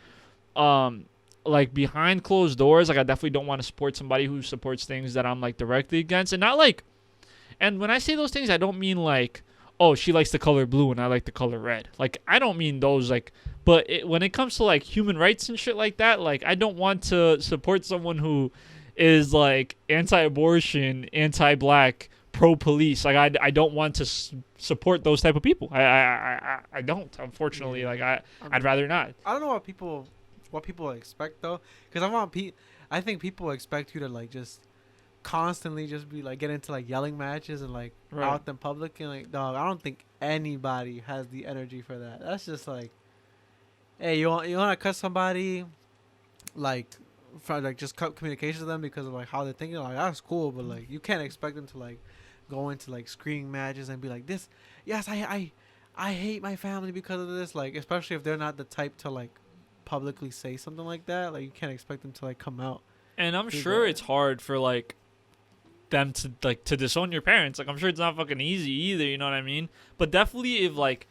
behind closed doors, like I definitely don't want to support somebody who supports things that I'm like directly against, and not like. And when I say those things, I don't mean like, oh, she likes the color blue and I like the color red. Like I don't mean those like. But when it comes to like human rights and shit like that, like I don't want to support someone who is like anti-abortion, anti-black, pro-police. Like I don't want to support those type of people. I don't, unfortunately. Yeah. Like I I'd rather not. I don't know what people expect though, because I think people expect you to like just constantly just be like get into like yelling matches and like Right. out in public and like dog. I don't think anybody has the energy for that. That's just like, hey, you want to cut somebody, like, for like just cut communication to them because of like how they're thinking. Like that's cool, but like you can't expect them to like go into like screaming matches and be like this. Yes, I hate my family because of this. Like especially if they're not the type to like publicly say something like that. Like you can't expect them to like come out. And I'm Do sure that. it's hard for like them to disown your parents. Like I'm sure it's not fucking easy either, you know what I mean? But definitely if like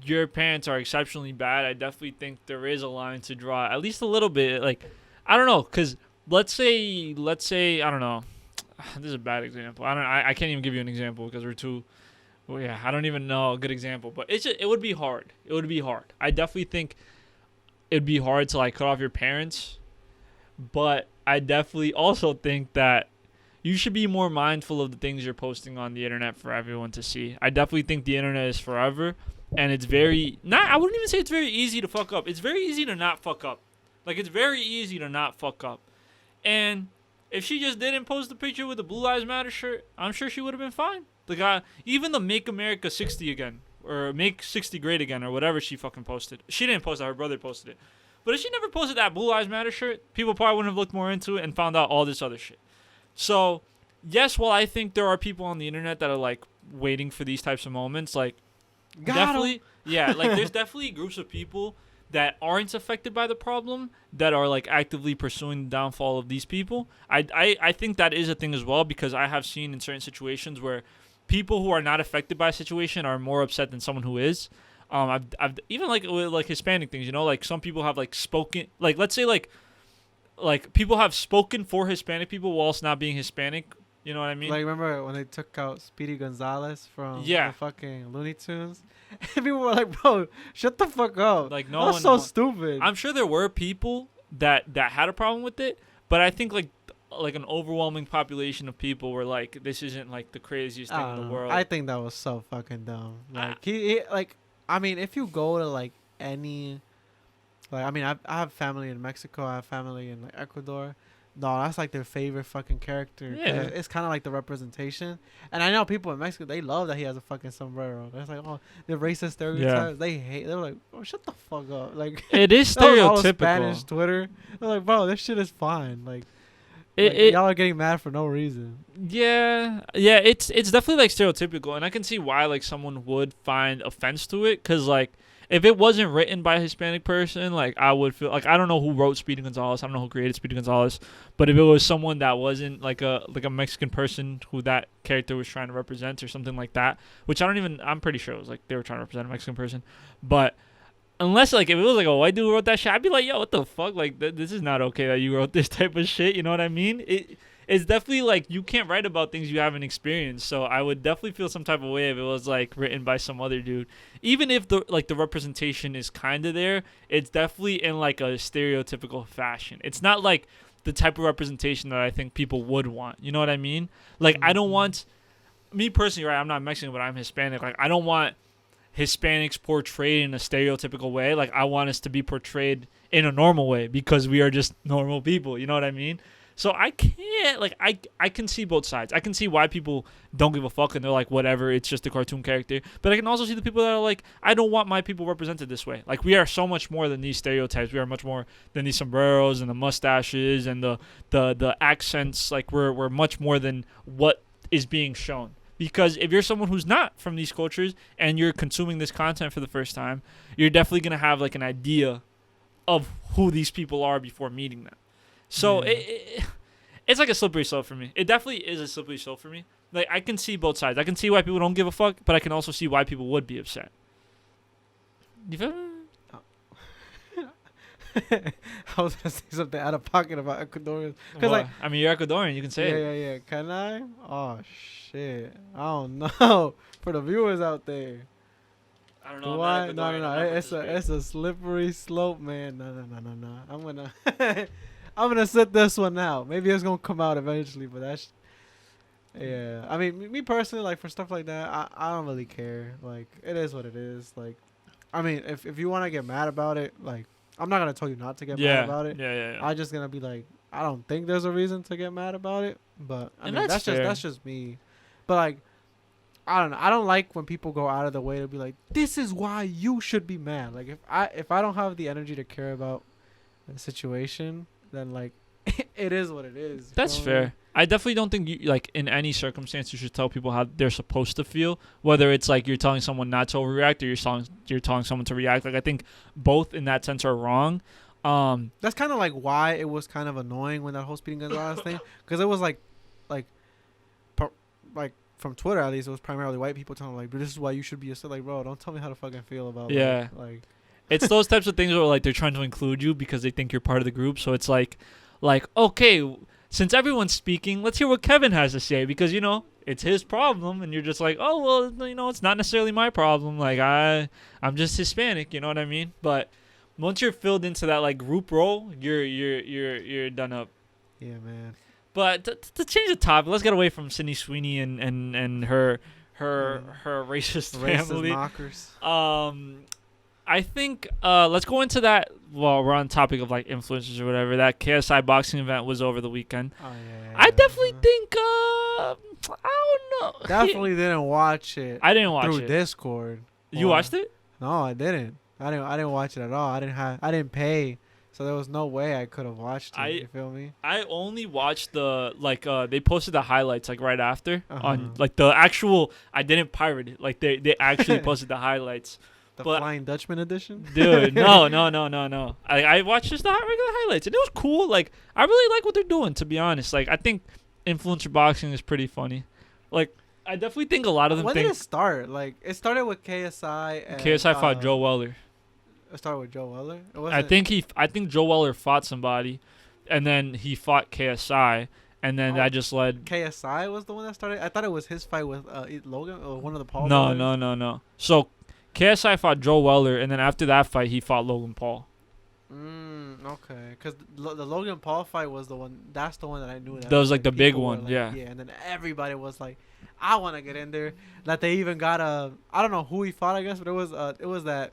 your parents are exceptionally bad, I definitely think there is a line to draw, at least a little bit. Like I don't know, cuz let's say I don't know. This is a bad example. I can't even give you an example because we're too well, yeah, I don't even know a good example, but it would be hard. It would be hard. I definitely think it'd be hard to like cut off your parents, but I definitely also think that you should be more mindful of the things you're posting on the internet for everyone to see. I definitely think the internet is forever, and it's very not. I wouldn't even say it's very easy to fuck up. It's very easy to not fuck up. Like it's very easy to not fuck up. And if she just didn't post the picture with the Blue Lives Matter shirt, I'm sure she would have been fine. The guy, even the Make America 60 again, or Make 60 Great Again, or whatever she fucking posted. She didn't post that. Her brother posted it. But if she never posted that Blue Lives Matter shirt, people probably wouldn't have looked more into it and found out all this other shit. So, yes, while I think there are people on the internet that are like waiting for these types of moments, like definitely, yeah, like there's definitely groups of people that aren't affected by the problem that are like actively pursuing the downfall of these people. I think that is a thing as well, because I have seen in certain situations where people who are not affected by a situation are more upset than someone who is. I've even like with like Hispanic things, you know, like some people have like spoken, like let's say like like people have spoken for Hispanic people whilst not being Hispanic. You know what I mean? Like, remember when they took out Speedy Gonzalez from Yeah. the fucking Looney Tunes? And people were like, bro, shut the fuck up. Like That no was one. so stupid. I'm sure there were people that had a problem with it, but I think like an overwhelming population of people were like, this isn't like the craziest thing in the world. I think that was so fucking dumb. Like, like, I mean, if you go to, like, any, like, I mean, I have family in Mexico. I have family in, like, Ecuador. No, that's like their favorite fucking character. 'Cause Yeah. it's kind of like the representation. And I know people in Mexico, they love that he has a fucking sombrero. It's like, oh, the racist stereotypes. They hate. They're like, oh, shut the fuck up. Like, It is that was all stereotypical. Spanish Twitter. They're like, bro, this shit is fine. Like, It y'all are getting mad for no reason. yeah, it's definitely like stereotypical, and I can see why like someone would find offense to it, cause like if it wasn't written by a Hispanic person, like I would feel like I don't know who wrote Speedy Gonzalez, I don't know who created Speedy Gonzalez, but if it was someone that wasn't like a Mexican person who that character was trying to represent or something like that, which I'm pretty sure it was like they were trying to represent a Mexican person, but unless like if it was like a white dude who wrote that shit, I'd be like, yo, what the fuck? Like this is not okay that you wrote this type of shit. You know what I mean? It's definitely like you can't write about things you haven't experienced. So I would definitely feel some type of way if it was like written by some other dude. Even if the representation is kind of there, it's definitely in like a stereotypical fashion. It's not like the type of representation that I think people would want. You know what I mean? Like I don't want me personally, right? I'm not Mexican, but I'm Hispanic. Like I don't want Hispanics portrayed in a stereotypical way. Like I want us to be portrayed in a normal way because we are just normal people. You know what I mean? So I can't like I can see both sides. I can see why people don't give a fuck and they're like whatever, it's just a cartoon character. But I can also see the people that are like I don't want my people represented this way. Like we are so much more than these stereotypes. We are much more than these sombreros and the mustaches and the accents. Like we're much more than what is being shown. Because if you're someone who's not from these cultures and you're consuming this content for the first time, you're definitely going to have like an idea of who these people are before meeting them. So it's like a slippery slope for me. It definitely is a slippery slope for me. Like I can see both sides. I can see why people don't give a fuck, but I can also see why people would be upset. You feel me? I was gonna say something out of pocket about Ecuadorians. Cause like, I mean, you're Ecuadorian. You can say it. yeah. Can I? Oh shit. I don't know. For the viewers out there. I don't know. Do I? No. It's a slippery slope, man. No. I'm gonna sit this one out. Maybe it's gonna come out eventually, but that's. Yeah. I mean, me personally, like for stuff like that, I don't really care. Like it is what it is. Like, I mean, if you want to get mad about it, like. I'm not gonna tell you not to get mad about it. Yeah. I'm just gonna be like, I don't think there's a reason to get mad about it. But I mean, that's just me. But like, I don't know. I don't like when people go out of the way to be like, this is why you should be mad. Like if I don't have the energy to care about the situation, then like, it is what it is. That's fair. I definitely don't think you like in any circumstance you should tell people how they're supposed to feel. Whether it's like you're telling someone not to overreact or you're telling someone to react. Like I think both in that sense are wrong. That's kind of like why it was kind of annoying when that whole Speedy Gonzalez thing, because it was like from Twitter at least, it was primarily white people telling like, this is why you should be upset. Like, bro, don't tell me how to fucking feel about it. Like it's those types of things where like they're trying to include you because they think you're part of the group. So it's like okay. Since everyone's speaking, let's hear what Kevin has to say because, you know, it's his problem. And you're just like, oh, well, you know, it's not necessarily my problem. Like, I'm just Hispanic. You know what I mean? But once you're filled into that, like, group role, you're done up. Yeah, man. But to change the topic, let's get away from Sydney Sweeney and her racist family. Knockers. I think let's go into that while we're on the topic of like influencers or whatever. That KSI boxing event was over the weekend. Oh, yeah. I definitely think I don't know. Definitely didn't watch it. I didn't watch through it. Discord. You watched it? No, I didn't. I didn't watch it at all. I didn't pay. So there was no way I could have watched it. You feel me? I only watched the they posted the highlights like right after on like the actual. I didn't pirate it. Like they actually posted the highlights. The Flying Dutchman edition? Dude, no. I watched just the regular highlights, and it was cool. Like, I really like what they're doing, to be honest. Like, I think influencer boxing is pretty funny. Like, I definitely think a lot of them When did it start? Like, it started with KSI. And, KSI fought Joe Weller. It started with Joe Weller? I think Joe Weller fought somebody, and then he fought KSI, and then that just led. KSI was the one that started. I thought it was his fight with Logan or one of the Paul No, brothers. no. So KSI fought Joe Weller, and then after that fight, he fought Logan Paul. Okay. Because the Logan Paul fight was the one. That's the one that I knew. That was like the big people were one, like, yeah. Yeah, and then everybody was like, "I want to get in there." That they even got a. I don't know who he fought, I guess, but it was that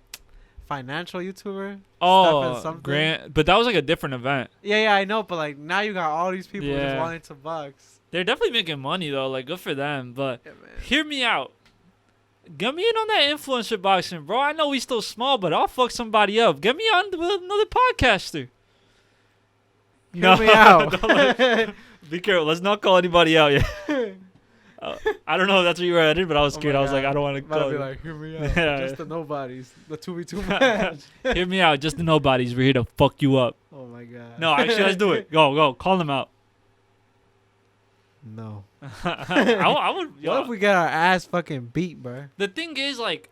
financial YouTuber. Oh, something. Grant, but that was like a different event. Yeah, I know, but like now you got all these people just Yeah. wanting to box. They're definitely making money though, like good for them. But Yeah, man. hear me out. Get me in on that influencer boxing, bro. I know we still small, but I'll fuck somebody up. Get me on with another podcaster. Hear me out. Be careful. Let's not call anybody out yet. I don't know if that's what you were headed, but I was Oh scared. my I was like, God. I don't want to About to call be you. like, hear me out. Yeah. Just the nobodies. The 2v2 match. Hear me out. Just the nobodies. We're here to fuck you up. Oh my god. No, actually, let's do it. Go. Call them out. No. I would. What if we get our ass fucking beat, bro? The thing is, like,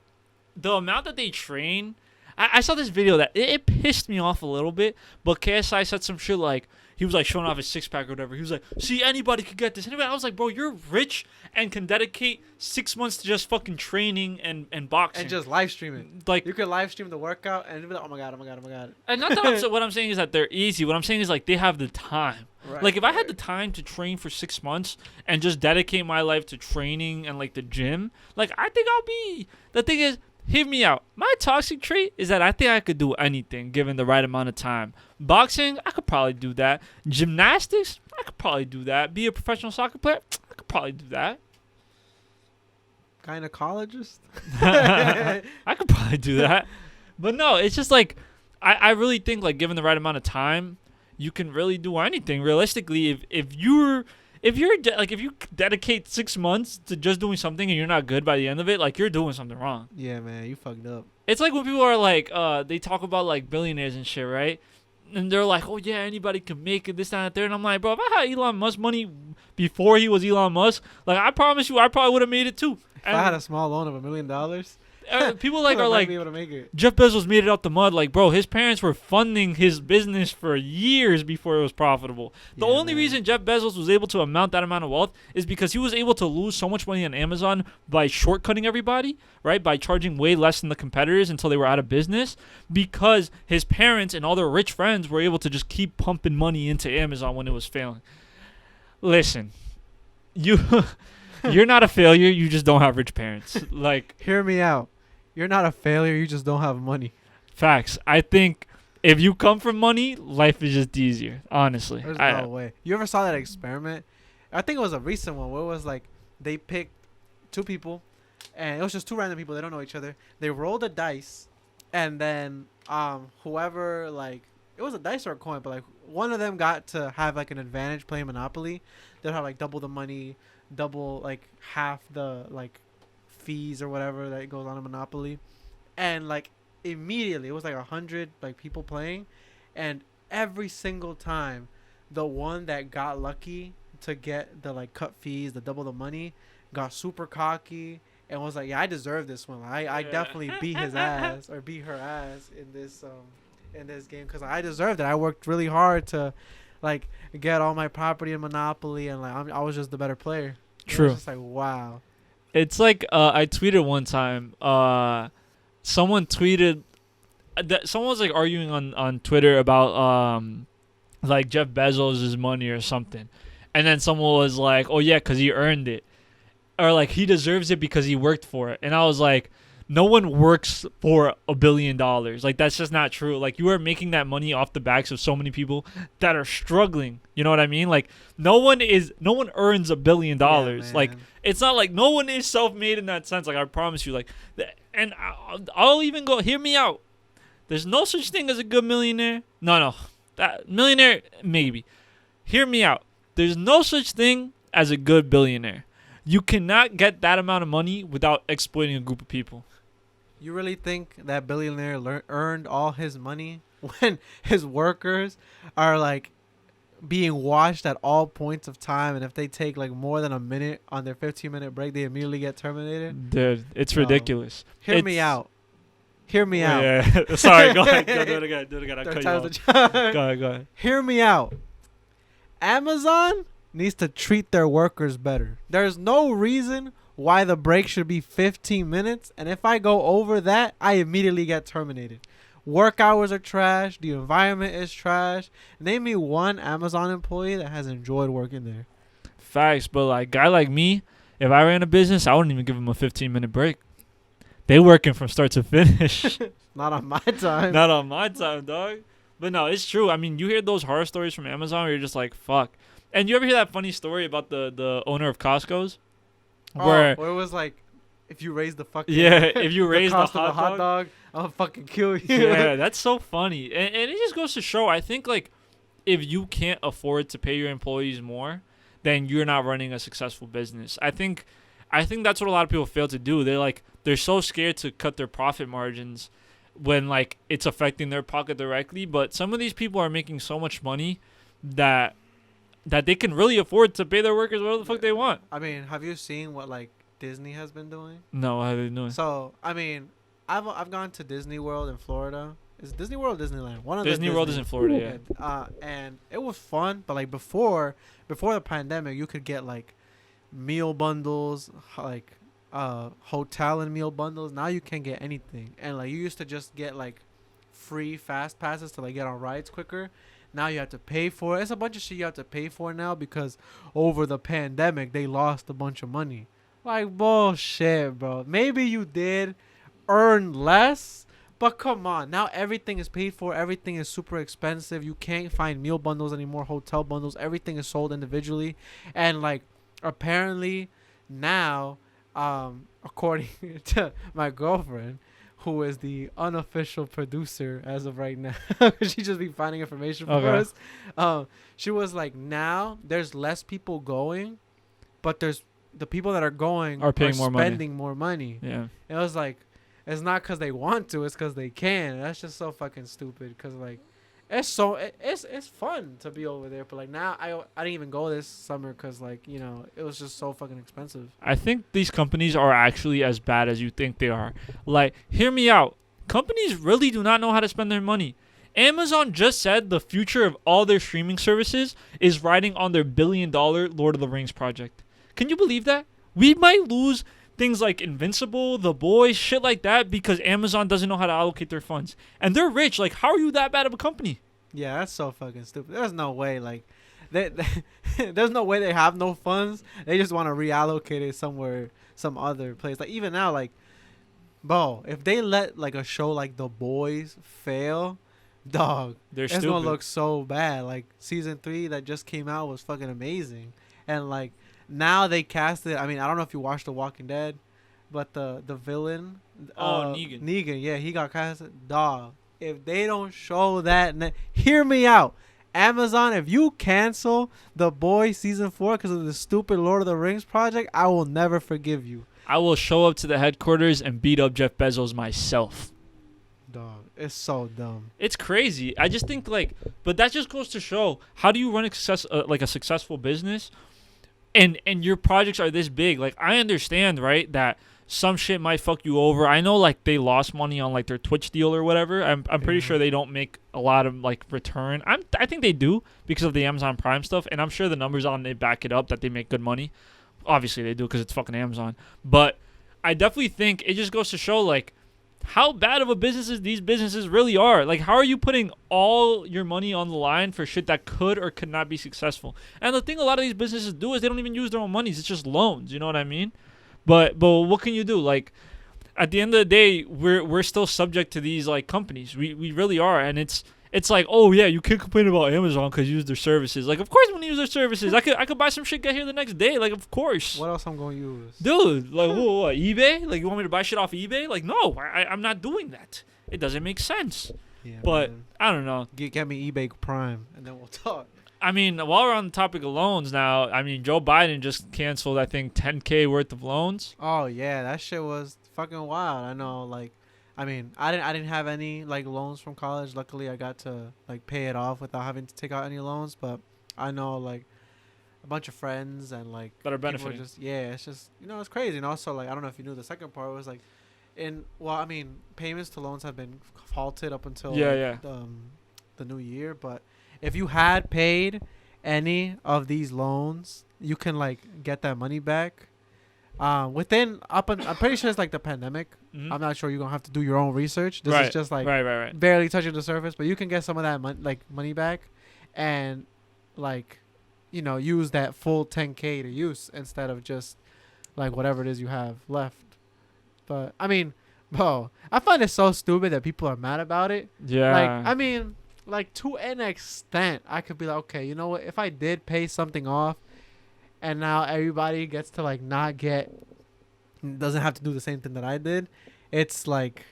the amount that they train. I saw this video that it pissed me off a little bit, but KSI said some shit like, he was like showing off his six pack or whatever. He was like, see, anybody could get this. Anybody. I was like, bro, you're rich and can dedicate 6 months to just fucking training and boxing. And just live stream it. Like, You could live stream the workout and it'd be like, oh my god. and not that what I'm saying is that they're easy. What I'm saying is like they have the time. Right, Like if I had the time to train for 6 months and just dedicate my life to training and like the gym, like I think I'll be. The thing is, hear me out. My toxic trait is that I think I could do anything given the right amount of time. Boxing, I could probably do that. Gymnastics, I could probably do that. Be a professional soccer player, I could probably do that. Gynecologist? I could probably do that. But no, it's just like I really think like given the right amount of time, you can really do anything. Realistically, if you dedicate 6 months to just doing something and you're not good by the end of it, like you're doing something wrong. Yeah, man, you fucked up. It's like when people are like, they talk about like billionaires and shit, right? And they're like, oh yeah, anybody can make it, this, that, and that, there. And I'm like, bro, if I had Elon Musk money before he was Elon Musk, like I promise you, I probably would have made it too. If I had a small loan of $1 million, People like I are might like, be able to make it. Jeff Bezos made it out the mud. Like, bro, his parents were funding his business for years before it was profitable. The Yeah, only man. reason Jeff Bezos was able to amount that amount of wealth is because he was able to lose so much money on Amazon by shortcutting everybody, right? By charging way less than the competitors until they were out of business, because his parents and all their rich friends were able to just keep pumping money into Amazon when it was failing. Listen, you're not a failure. You just don't have rich parents. Like, Hear me out. You're not a failure. You just don't have money. facts. I think if you come from money, life is just easier. Honestly, There's no way. You ever saw that experiment? I think it was a recent one where it was like they picked 2 people, and it was just 2 random people. They don't know each other. They rolled a dice, and then whoever, like, it was a dice or a coin, but like one of them got to have like an advantage playing Monopoly. They'll have like double the money, double like half the like fees or whatever that goes on a Monopoly, and like immediately it was like 100 like people playing, and every single time the one that got lucky to get the like cut fees, the double the money, got super cocky and was like, yeah, I deserve this one. I definitely beat his ass or beat her ass in this game because I deserved it. I worked really hard to like get all my property in Monopoly, and like I was just the better player. True. It was just like, wow. It's like I tweeted one time. Someone tweeted that someone was like arguing on Twitter about like Jeff Bezos' money or something, and then someone was like, "Oh yeah, because he earned it," or like he deserves it because he worked for it. And I was like, no one works for $1 billion. Like that's just not true. Like you are making that money off the backs of so many people that are struggling. You know what I mean? Like no one earns $1 billion. Yeah, Like man. it's not like no one is self-made in that sense. Like I promise you. Like, and I'll even go. Hear me out. There's no such thing as a good millionaire. No, that millionaire maybe. Hear me out. There's no such thing as a good billionaire. You cannot get that amount of money without exploiting a group of people. You really think that billionaire earned all his money when his workers are like being watched at all points of time, and if they take like more than a minute on their 15-minute break, they immediately get terminated? Dude, it's No. ridiculous. Hear me out. Hear me out. Yeah. Sorry, go ahead. Do it again. I Third cut you time's off. the charm. Go ahead. Hear me out. Amazon needs to treat their workers better. There's no reason why the break should be 15 minutes, and if I go over that, I immediately get terminated. Work hours are trash. The environment is trash. Name me one Amazon employee that has enjoyed working there. Facts, but like guy like me, if I ran a business, I wouldn't even give him a 15-minute break. They working from start to finish. Not on my time. Not on my time, dog. But no, it's true. I mean, you hear those horror stories from Amazon where you're just like, fuck. And you ever hear that funny story about the owner of Costco's? Where it was like, if you raise the fucking if you raise the cost of hot the dog, I'll fucking kill you. yeah, that's so funny. And it just goes to show, I think, like, if you can't afford to pay your employees more, then you're not running a successful business. I think that's what a lot of people fail to do. They're so scared to cut their profit margins when like it's affecting their pocket directly. But some of these people are making so much money that they can really afford to pay their workers whatever the fuck they want. I mean, have you seen what like Disney has been doing? No, what are they doing? So I mean, I've gone to Disney World in Florida. Is it Disney World or Disneyland? One of Disney World is in Florida, yeah. And it was fun, but like before the pandemic, you could get like meal bundles, like hotel and meal bundles. Now you can't get anything, and like you used to just get like free fast passes to like get on rides quicker. Now you have to pay for it. It's a bunch of shit you have to pay for now because over the pandemic they lost a bunch of money. Like bullshit, bro. Maybe you did earn less, but come on. Now everything is paid for. Everything is super expensive. You can't find meal bundles anymore, hotel bundles. Everything is sold individually. And like apparently now, according to my girlfriend, who is the unofficial producer as of right now, she just be finding information for us. She was like, now there's less people going, but there's the people that are going are paying more money. Spending more money. Yeah. It was like, it's not because they want to, it's because they can. That's just so fucking stupid. Because like, it's fun to be over there, but like now I didn't even go this summer because like, you know, it was just so fucking expensive. I think these companies are actually as bad as you think they are. Like, hear me out. Companies really do not know how to spend their money. Amazon just said the future of all their streaming services is riding on their $1 billion Lord of the Rings project. Can you believe that? We might lose things like Invincible, The Boys, shit like that because Amazon doesn't know how to allocate their funds. And they're rich. Like, how are you that bad of a company? Yeah, that's so fucking stupid. There's no way, like, there's no way they have no funds. They just want to reallocate it somewhere, some other place. Like, even now, like, bro, if they let, like, a show like The Boys fail, dog, it's going to look so bad. Like, season 3 that just came out was fucking amazing. And, like, now they casted, I mean, I don't know if you watched The Walking Dead, but the villain. Negan. Negan, yeah, he got casted. Dog, if they don't show that, hear me out. Amazon, if you cancel The Boys season 4 because of the stupid Lord of the Rings project, I will never forgive you. I will show up to the headquarters and beat up Jeff Bezos myself. Dog, it's so dumb. It's crazy. I just think like, but that just goes to show how do you run a successful business, and your projects are this big. Like I understand, right, that some shit might fuck you over. I know like they lost money on like their Twitch deal or whatever. I'm pretty sure they don't make a lot of like return. I think they do because of the Amazon Prime stuff, and I'm sure the numbers on it back it up that they make good money. Obviously they do because it's fucking Amazon. But I definitely think it just goes to show like how bad of a businesses these businesses really are. Like, how are you putting all your money on the line for shit that could or could not be successful? And the thing a lot of these businesses do is they don't even use their own monies. It's just loans. You know what I mean? But what can you do? Like, at the end of the day, we're still subject to these like companies. We really are, and it's like, oh yeah, you can't complain about Amazon because you use their services. Like, of course I'm gonna use their services. I could buy some shit, get here the next day. Like, of course. What else I'm gonna use, dude? Like, what? eBay? Like, you want me to buy shit off eBay? Like, no, I'm not doing that. It doesn't make sense. Yeah, but man. I don't know. Get me eBay Prime, and then we'll talk. I mean, while we're on the topic of loans now, I mean, Joe Biden just canceled, I think, $10K worth of loans. Oh yeah, that shit was fucking wild. I know, like, I mean, I didn't have any like loans from college. Luckily, I got to like pay it off without having to take out any loans. But I know like a bunch of friends and like that are benefiting. It's just it's crazy. And also like I don't know if you knew the second part was like, I mean, payments to loans have been halted up until the new year. But if you had paid any of these loans, you can like get that money back. Within I'm pretty sure it's like the pandemic. Mhm. I'm not sure. You're gonna have to do your own research. This Right. is just like Right. barely touching the surface, but you can get some of that money back, and like, use that full 10K to use instead of just like whatever it is you have left. But I mean, bro, I find it so stupid that people are mad about it. Yeah. Like, I mean, like to an extent, I could be like, okay, you know what? If I did pay something off, and now everybody gets to like not get, doesn't have to do the same thing that I did, it's like,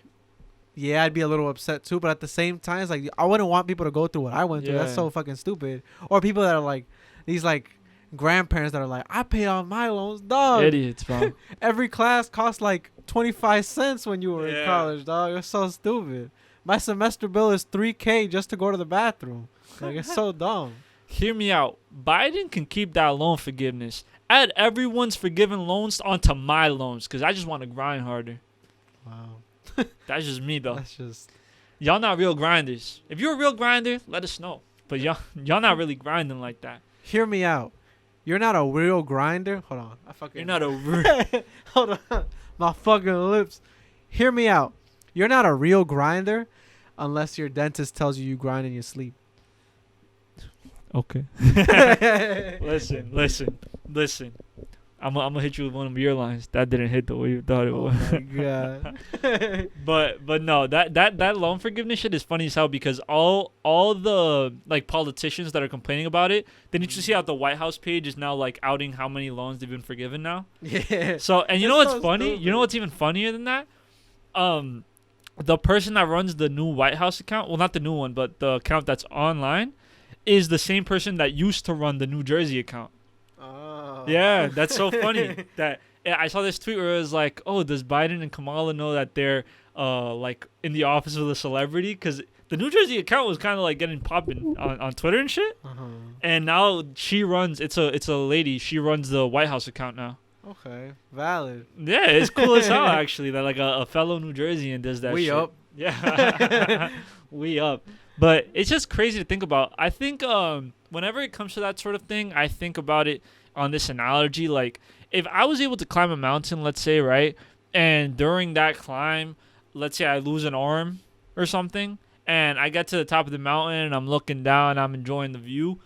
yeah, I'd be a little upset too. But at the same time, it's like I wouldn't want people to go through what I went through. That's Yeah. so fucking stupid. Or people that are like these like grandparents that are like, I paid off my loans, dog. Idiots, bro. Every class cost like 25 cents when you were Yeah. in college, dog. It's so stupid. My semester bill is 3K just to go to the bathroom. Like, it's so dumb. Hear me out. Biden can keep that loan forgiveness. Add everyone's forgiven loans onto my loans because I just want to grind harder. Wow. That's just me, though. That's just. Y'all not real grinders. If you're a real grinder, let us know. But y'all not really grinding like that. Hear me out. You're not a real grinder. Hold on. You're not a real. Hold on. My fucking lips. Hear me out. You're not a real grinder unless your dentist tells you grind in your sleep. Okay. Listen. I'm gonna hit you with one of your lines. That didn't hit the way you thought it Oh would. my god. But no, that loan forgiveness shit is funny as hell because all the like politicians that are complaining about it, then you see how the White House page is now like outing how many loans they've been forgiven now. Yeah. So and you know That's what's so funny? stupid. You know what's even funnier than that? The person that runs the new White House account, well not the new one, but the account that's online, is the same person that used to run the New Jersey account. Oh. Yeah, that's so funny. That I saw this tweet where it was like, "Oh, does Biden and Kamala know that they're like in the office of the celebrity?" Because the New Jersey account was kind of like getting popping on Twitter and shit. Uh-huh. And now she runs. It's a lady. She runs the White House account now. Okay. Valid. Yeah, it's cool as hell actually. That like a fellow New Jerseyan does that. We shit. up. Yeah, we up. But it's just crazy to think about. I think whenever it comes to that sort of thing, I think about it on this analogy. Like, if I was able to climb a mountain, let's say, right, and during that climb, let's say I lose an arm or something, and I get to the top of the mountain and I'm looking down, I'm enjoying the view.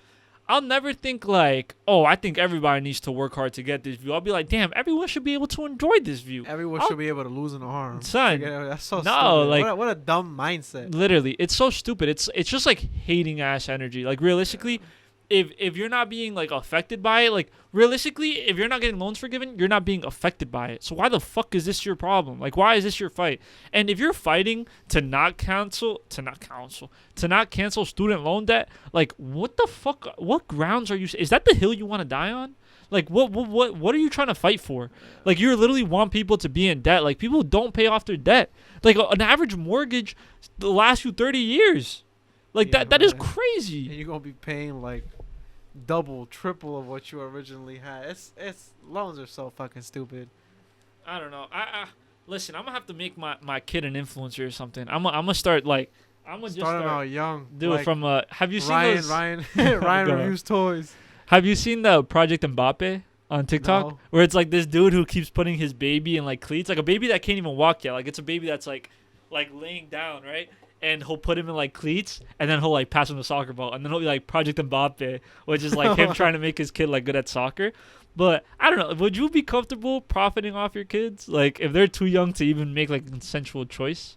I'll never think like, oh, I think everybody needs to work hard to get this view. I'll be like, damn, everyone should be able to enjoy this view. Everyone should be able to lose an arm. Son, That's so no, stupid. like- what a dumb mindset. Literally, it's so stupid. It's just like hating ass energy. Like realistically, if you're not being like affected by it, like realistically, if you're not getting loans forgiven, you're not being affected by it. So why the fuck is this your problem? Like why is this your fight? And if you're fighting to not cancel student loan debt, like what the fuck? What grounds are you? Is that the hill you want to die on? Like what are you trying to fight for? Like you literally want people to be in debt. Like people don't pay off their debt. Like an average mortgage, the last you 30 years. Like Yeah, that is man. crazy. And you're gonna be paying like double, triple of what you originally had. It's loans are so fucking stupid. I don't know. I listen. I'm gonna have to make my kid an influencer or something. I'm gonna start like I'm gonna just Starting start out young. do like it from Have you seen Ryan, those? Ryan Go reviews toys. Have you seen the Project Mbappe on TikTok No. where it's like this dude who keeps putting his baby in like cleats, like a baby that can't even walk yet. Like it's a baby that's like laying down, right? And he'll put him in like cleats, and then he'll like pass him the soccer ball, and then he'll be like Project Mbappe, which is like him trying to make his kid like good at soccer. But I don't know. Would you be comfortable profiting off your kids, like if they're too young to even make like a consensual choice?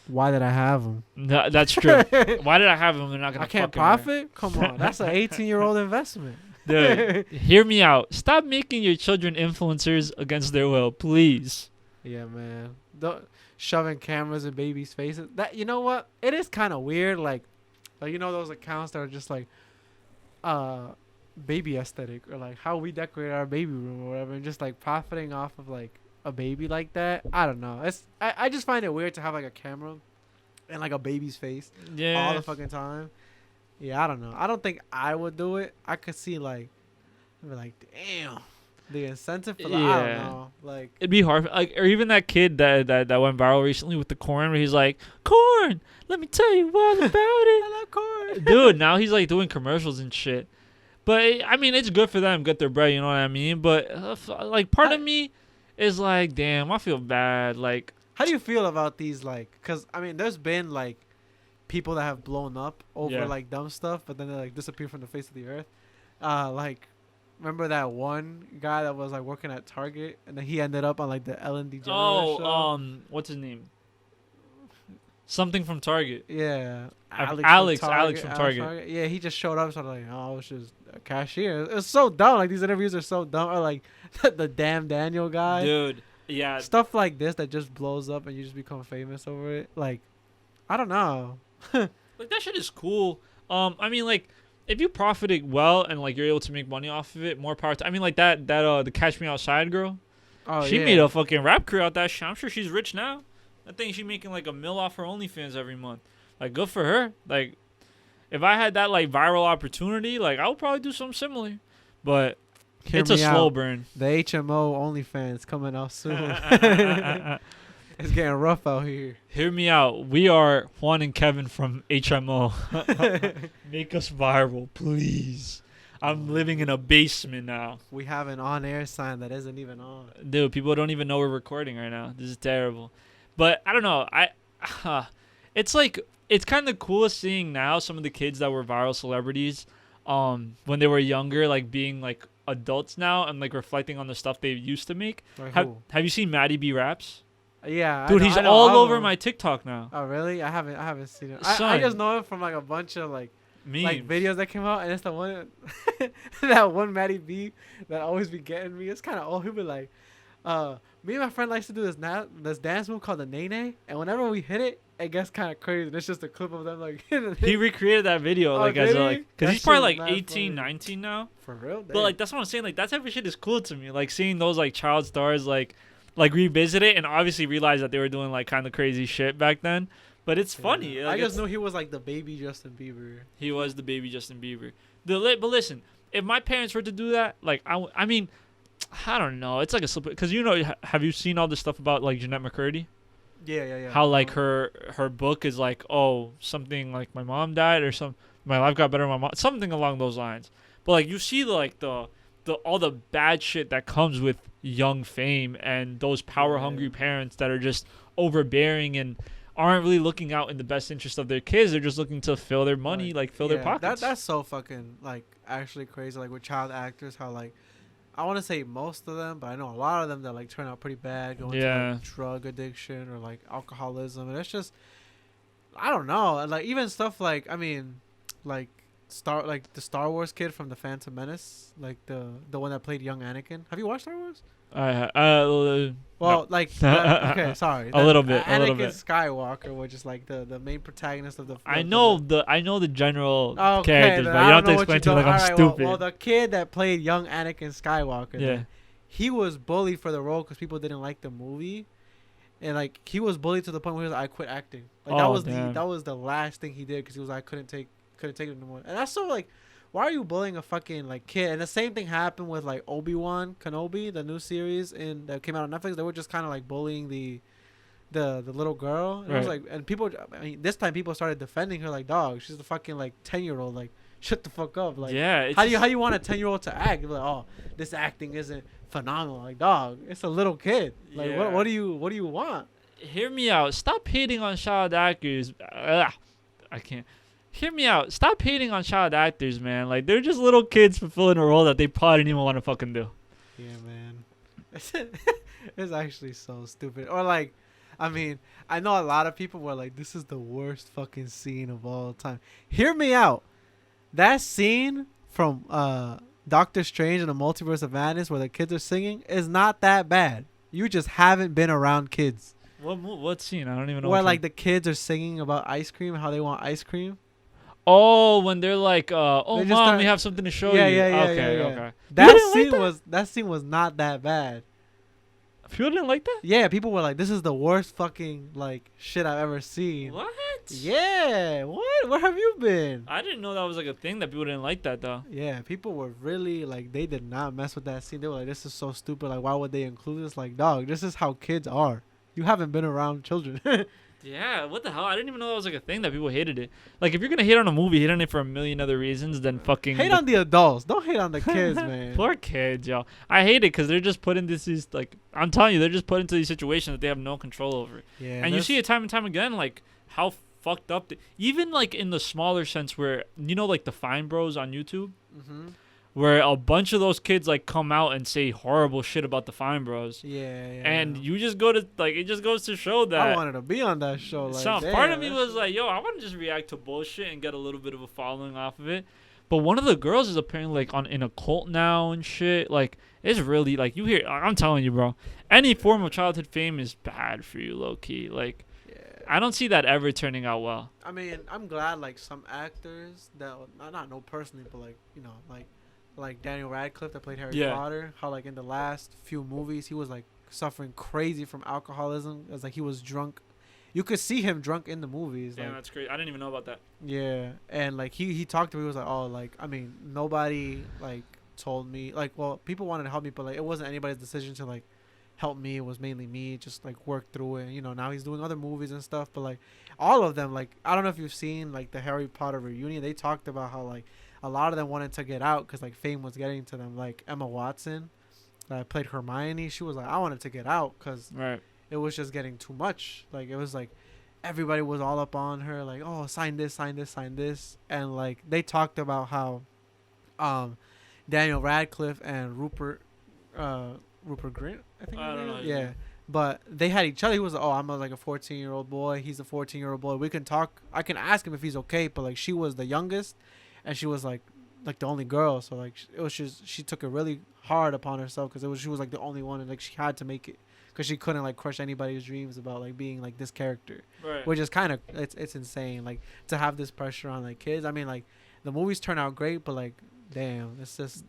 Why did I have them? No, that's true. Why did I have them? They're not gonna. I can't fucking work? profit. Come on, that's an 18-year-old investment. Dude, hear me out. Stop making your children influencers against their will, please. Yeah, man. Shoving cameras in babies' faces. That, you know what? It is kind of weird. Like you know those accounts that are just like, baby aesthetic, or like how we decorate our baby room or whatever, and just like profiting off of like a baby like that. I don't know. I just find it weird to have like a camera and like a baby's face all Yeah. the fucking time. Yeah, I don't know. I don't think I would do it. I could see like, I'd be like, damn. the incentive for I don't Yeah. know. Like, It'd be hard, like, or even that kid that went viral recently with the corn, where he's like, "Corn, let me tell you all about it." I love corn. Dude, now he's like doing commercials and shit. But I mean, it's good for them, get their bread. You know what I mean? But like, part of me is like, damn, I feel bad. Like, How do you feel about these, like, because, I mean, there's been, like, people that have blown up over, Yeah. like, dumb stuff, but then they, like, disappear from the face of the earth. Like, remember that one guy that was, like, working at Target, and then he ended up on, like, the Ellen DeGeneres show? what's his name? Something from Target. Yeah. Alex from Target. Yeah, he just showed up, so I'm like, oh, I was just a cashier. It's so dumb. Like, these interviews are so dumb. Or, like, the damn Daniel guy. Dude, yeah. Stuff like this that just blows up and you just become famous over it. Like, I don't know. Like, that shit is cool. I mean, like, if you profited well and like you're able to make money off of it, more power to. I mean, like the Catch Me Outside girl. Oh, She yeah. made a fucking rap career out that shit. I'm sure she's rich now. I think she's making like $1 million off her OnlyFans every month. Like, good for her. Like, if I had that like viral opportunity, like I would probably do something similar. But Hear it's a me slow out. burn. The HMO OnlyFans coming out soon. It's getting rough out here. Hear me out. We are Juan and Kevin from HMO. Make us viral, please. I'm living in a basement now. We have an on-air sign that isn't even on. Dude, people don't even know we're recording right now. This is terrible. But I don't know. It's like, it's kind of cool seeing now some of the kids that were viral celebrities when they were younger, like being like adults now and like reflecting on the stuff they used to make. Like Have who? you seen Maddie B Raps? Yeah, Dude, he's all over my TikTok now. Oh really? I haven't seen it. Son. I just know him from like a bunch of like Memes. videos that came out, and it's the one that one Maddie B that always be getting me. It's kind of old. He'll be like, me and my friend likes to do this dance move called the Nene, and whenever we hit it, it gets kind of crazy. And it's just a clip of them like. He recreated that video Oh, like as did a, he? like, because That he's probably shit was like mad 18, funny. 19 now. For real? But like that's what I'm saying. Like that type of shit is cool to me. Like seeing those like child stars like revisit it and obviously realize that they were doing like kind of crazy shit back then. But it's funny. I Like, just knew he was like the baby Justin Bieber. he was the baby Justin Bieber. But listen, if my parents were to do that, like I mean, I don't know. It's like a slip because have you seen all this stuff about like Jeanette McCurdy? Yeah. How like her book is like, oh, something like my mom died or my life got better with my mom, something along those lines. But like you see the all the bad shit that comes with young fame and those power hungry parents that are just overbearing and aren't really looking out in the best interest of their kids. They're just looking to fill their money, like fill their pockets. That's so fucking like actually crazy. Like with child actors, how like I want to say most of them, but I know a lot of them that like turn out pretty bad, going to like drug addiction or like alcoholism, and it's just I don't know. And like even stuff like I mean, like the Star Wars kid from the Phantom Menace, like the one that played young Anakin. Have you watched Star Wars? Well, Well, like okay, sorry, A little bit. Anakin Skywalker, which is like the main protagonist of the. I know the general Okay, characters, then but I you don't have to know what explain you're to me like doing. I'm Alright, stupid. Well, the kid that played young Anakin Skywalker, Yeah. then, he was bullied for the role because people didn't like the movie, and like he was bullied to the point where he was like, I quit acting. Like Damn. that was the last thing he did because he was like, I couldn't take it anymore. And that's so like, why are you bullying a fucking like kid? And the same thing happened with like Obi-Wan Kenobi, the new series that came out on Netflix. They were just kind of like bullying the little girl. And it was Right. like, and people, I mean, this time people started defending her like, dog, she's the fucking like 10-year-old, like shut the fuck up. Like, yeah, it's how you want a 10-year-old to act? You're like, oh, this acting isn't phenomenal. Like, dog, it's a little kid. Like, Yeah. what do you want? Hear me out. Stop hating on child actors. I can't. Hear me out. Stop hating on child actors, man. Like they're just little kids fulfilling a role that they probably didn't even want to fucking do. Yeah, man. It's actually so stupid. Or like, I mean, I know a lot of people were like, this is the worst fucking scene of all time. Hear me out. That scene from Doctor Strange and the Multiverse of Madness where the kids are singing is not that bad. You just haven't been around kids. What scene? I don't even know. Where like the kids are singing about ice cream, how they want ice cream. Oh, when they're like, oh They just mom, start- we have something to show Yeah, you. yeah, Okay. yeah. That didn't like scene that? was not that bad. People didn't like that. Yeah, people were like, "This is the worst fucking like shit I've ever seen." What? Yeah, what? Where have you been? I didn't know that was like a thing that people didn't like that though. Yeah, people were really like, they did not mess with that scene. They were like, "This is so stupid. Like, why would they include this?" Like, dog, this is how kids are. You haven't been around children. Yeah, what the hell? I didn't even know that was like a thing that people hated it. Like, if you're gonna hate on a movie, hate on it for a million other reasons, then fucking Hate on the adults. Don't hate on the kids, man. Poor kids, yo. I hate it because they're just put into these like I'm telling you, they're just put into these situations that they have no control over. Yeah, And you see it time and time again, like how fucked up. Even like in the smaller sense, where like the Fine Bros on YouTube, Mm-hmm. where a bunch of those kids like come out and say horrible shit about the Fine Bros. Yeah, yeah. And you just go to like it just goes to show that. I wanted to be on that show. Like, So damn, part of me that's- was like, yo, I want to just react to bullshit and get a little bit of a following off of it. But one of the girls is apparently like in a cult now and shit. Like it's really like you hear. I'm telling you, bro. Any form of childhood fame is bad for you, low key. Like yeah. I don't see that ever turning out well. I mean, I'm glad like some actors that I not know personally, but like like Daniel Radcliffe that played Harry Yeah. Potter. How like in the last few movies he was like suffering crazy from alcoholism. It was like he was drunk. You could see him drunk in the movies. Damn, Like, that's crazy. I didn't even know about that. yeah, and like he talked to me. He was like, oh, like I mean, nobody like told me. Like, well, people wanted to help me, but like it wasn't anybody's decision to like help me. It was mainly me, just like work through it. You know, now he's doing other movies and stuff. But like all of them, like I don't know if you've seen like the Harry Potter reunion. They talked about how like a lot of them wanted to get out because like fame was getting to them. Like Emma Watson, that played Hermione, she was like, I wanted to get out because Right. it was just getting too much. Like it was like everybody was all up on her, like, oh, sign this, sign this, sign this, and like they talked about how, Daniel Radcliffe and Rupert Grint, I think. I don't know his Yeah, name. but they had each other. He was, oh, I'm like a 14-year-old boy. He's a 14-year-old boy. We can talk. I can ask him if he's okay. But like she was the youngest, and she was like the only girl. So like it was just she took it really hard upon herself because she was like the only one, and like she had to make it. Because she couldn't like crush anybody's dreams about like being like this character, Right. which is kind of it's insane like to have this pressure on like kids. I mean like the movies turn out great, but like damn, it's just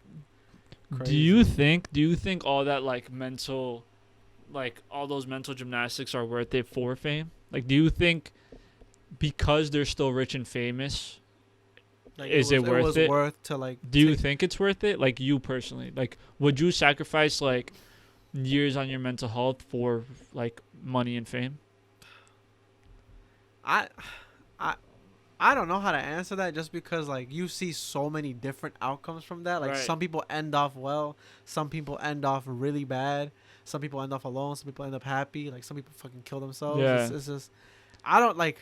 crazy. Do you think all that like mental, like all those mental gymnastics are worth it for fame? Like, do you think because they're still rich and famous, like, is it worth it? Worth to like? do you think it's worth it? Like you personally, like would you sacrifice like years on your mental health for like money and fame? I I don't know how to answer that just because like you see so many different outcomes from that. Like Right. some people end off well, some people end off really bad, some people end off alone, some people end up happy, like some people fucking kill themselves. Yeah. It's just I don't like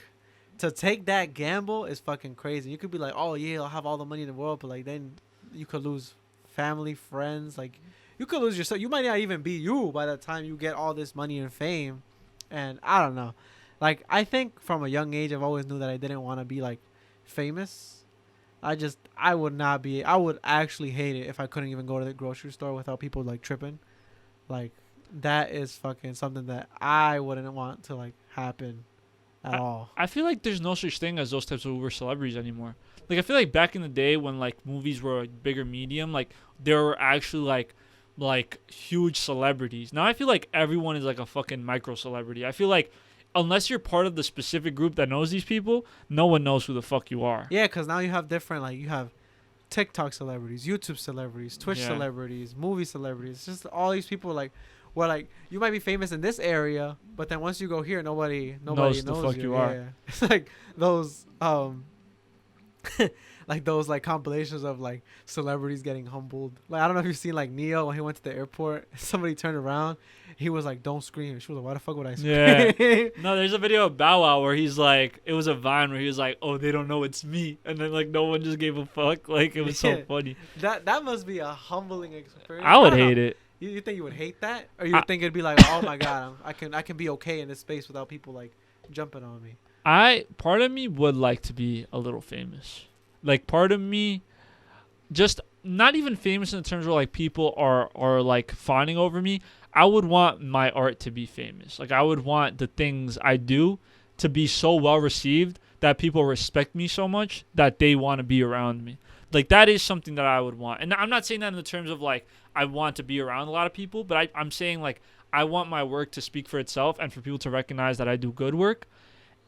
to take that gamble is fucking crazy. You could be like, oh yeah, I'll have all the money in the world, but like then you could lose family, friends, like you could lose yourself. You might not even be you by the time you get all this money and fame. And I don't know. Like I think from a young age I've always knew that I didn't want to be like famous. I would not be. I would actually hate it if I couldn't even go to the grocery store without people like tripping. Like that is fucking something that I wouldn't want to like happen at all. I feel like there's no such thing as those types of uber celebrities anymore. Like I feel like back in the day when like movies were a bigger medium, like there were actually like huge celebrities. Now I feel like everyone is like a fucking micro celebrity. I feel like unless you're part of the specific group that knows these people, no one knows who the fuck you are. Yeah, because now you have different like you have TikTok celebrities, YouTube celebrities, Twitch Yeah. celebrities, movie celebrities. It's just all these people like where like you might be famous in this area, but then once you go here, nobody knows the fuck you Yeah. are. It's like those like those like compilations of like celebrities getting humbled. Like I don't know if you've seen like Neo when he went to the airport. Somebody turned around, he was like, "Don't scream." She was like, "Why the fuck would I scream?" Yeah. No, there's a video of Bow Wow where he's like, it was a Vine where he was like, "Oh, they don't know it's me," and then like no one just gave a fuck. Like it was so Yeah. funny. That must be a humbling experience. I would don't know. hate it. You think you would hate that, or you I- think it'd be like, oh my god, I can be okay in this space without people like jumping on me? Part of me would like to be a little famous. Like part of me, just not even famous in terms of like people are like fawning over me. I would want my art to be famous. Like I would want the things I do to be so well received that people respect me so much that they want to be around me. Like that is something that I would want. And I'm not saying that in the terms of like I want to be around a lot of people, but I'm saying like I want my work to speak for itself and for people to recognize that I do good work,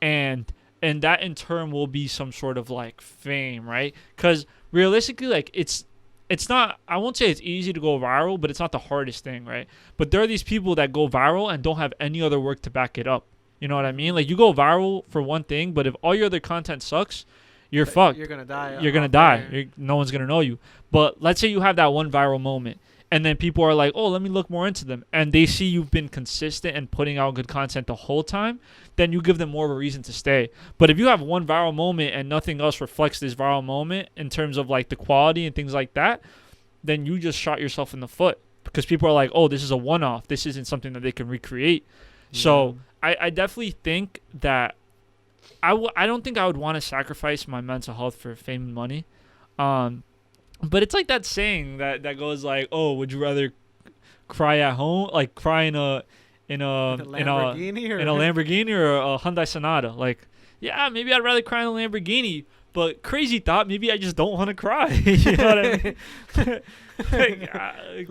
and that in turn will be some sort of like fame, right? Because realistically, like it's not, I won't say it's easy to go viral, but it's not the hardest thing, right? But there are these people that go viral and don't have any other work to back it up. You know what I mean? Like you go viral for one thing, but if all your other content sucks, you're fucked. You're gonna die. You're gonna die. No one's gonna know you. But let's say you have that one viral moment, and then people are like, "Oh, let me look more into them," and they see you've been consistent and putting out good content the whole time. Then you give them more of a reason to stay. But if you have one viral moment and nothing else reflects this viral moment in terms of like the quality and things like that, then you just shot yourself in the foot because people are like, "Oh, this is a one-off. This isn't something that they can recreate." Yeah. So I definitely think that I don't think I would want to sacrifice my mental health for fame and money. But it's like that saying that goes like, "Oh, would you rather cry at home, like cry in a Lamborghini or a Hyundai Sonata?" Like, yeah, maybe I'd rather cry in a Lamborghini. But crazy thought, maybe I just don't want to cry. You know what I mean?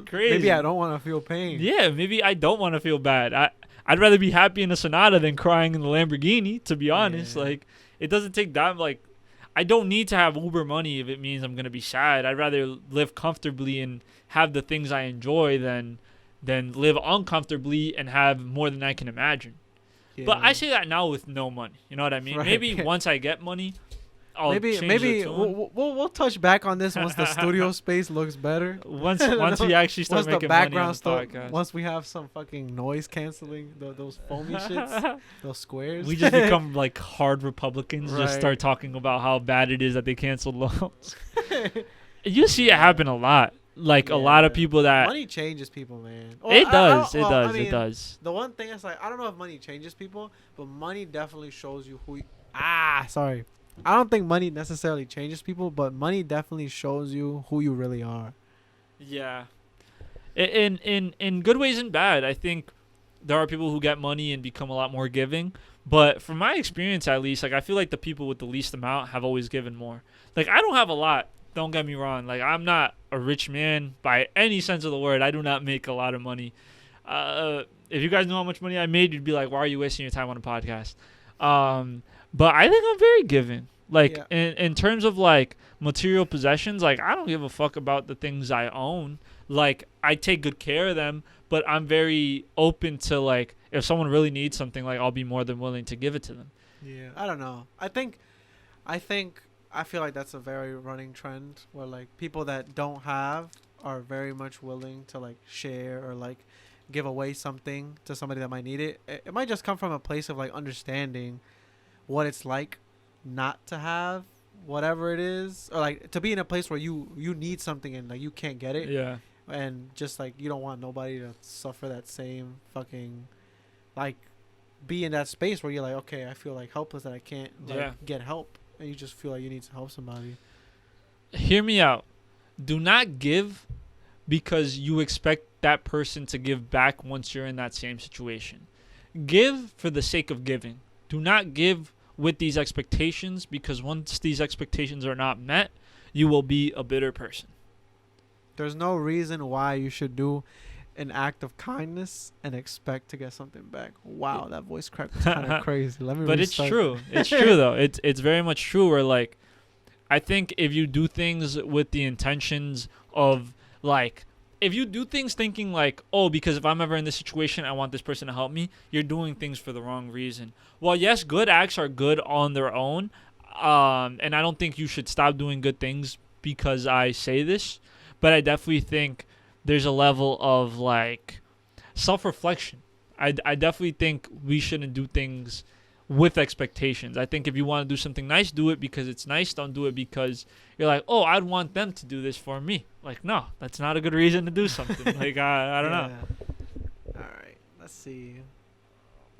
Crazy. Maybe I don't want to feel pain. Yeah, maybe I don't want to feel bad. I'd rather be happy in a Sonata than crying in the Lamborghini, to be honest. Yeah. Like, it doesn't take that, like, I don't need to have Uber money if it means I'm going to be sad. I'd rather live comfortably and have the things I enjoy than live uncomfortably and have more than I can imagine. Yeah. But I say that now with no money. You know what I mean? Right. Maybe once I get money, I'll change maybe the tune. we'll touch back on this once the studio space looks better. Once we actually start making money on the podcast. Once we have some fucking noise canceling those foamy shits, those squares. We just become like hard Republicans. Right. Just start talking about how bad it is that they canceled loans. You see it happen a lot. Like a lot of people that money changes people, man. It does. The one thing is like I don't know if money changes people, but money definitely shows you who. Sorry. I don't think money necessarily changes people, but money definitely shows you who you really are. Yeah. In good ways and bad. I think there are people who get money and become a lot more giving. But from my experience, at least, like I feel like the people with the least amount have always given more. Like I don't have a lot. Don't get me wrong. Like I'm not a rich man by any sense of the word. I do not make a lot of money. If you guys know how much money I made, you'd be like, why are you wasting your time on a podcast? But I think I'm very giving. Like in terms of like material possessions, like I don't give a fuck about the things I own. Like I take good care of them, but I'm very open to like if someone really needs something, like I'll be more than willing to give it to them. Yeah, I don't know. I feel like that's a very running trend where like people that don't have are very much willing to like share or like give away something to somebody that might need it. It might just come from a place of like understanding what it's like not to have whatever it is, or like to be in a place where you need something and like you can't get it. Yeah. And just like you don't want nobody to suffer that same fucking like be in that space where you're like, okay, I feel like helpless that I can't like get help, and you just feel like you need to help somebody. Hear me out. Do not give because you expect that person to give back once you're in that same situation. Give for the sake of giving. Do not give with these expectations, because once these expectations are not met, you will be a bitter person. There's no reason why you should do an act of kindness and expect to get something back. Wow, that voice crack was kind of crazy. Let me But restart. it's true. It's true though. It's very much true where like I think if you do things with the intentions of like if you do things thinking like, oh, because if I'm ever in this situation, I want this person to help me, you're doing things for the wrong reason. Well, yes, good acts are good on their own. And I don't think you should stop doing good things because I say this. But I definitely think there's a level of like self-reflection. I definitely think we shouldn't do things with expectations. I think if you want to do something nice, do it because it's nice. Don't do it because you're like, oh, I'd want them to do this for me. Like, no, that's not a good reason to do something. Like, I don't know. All right, let's see.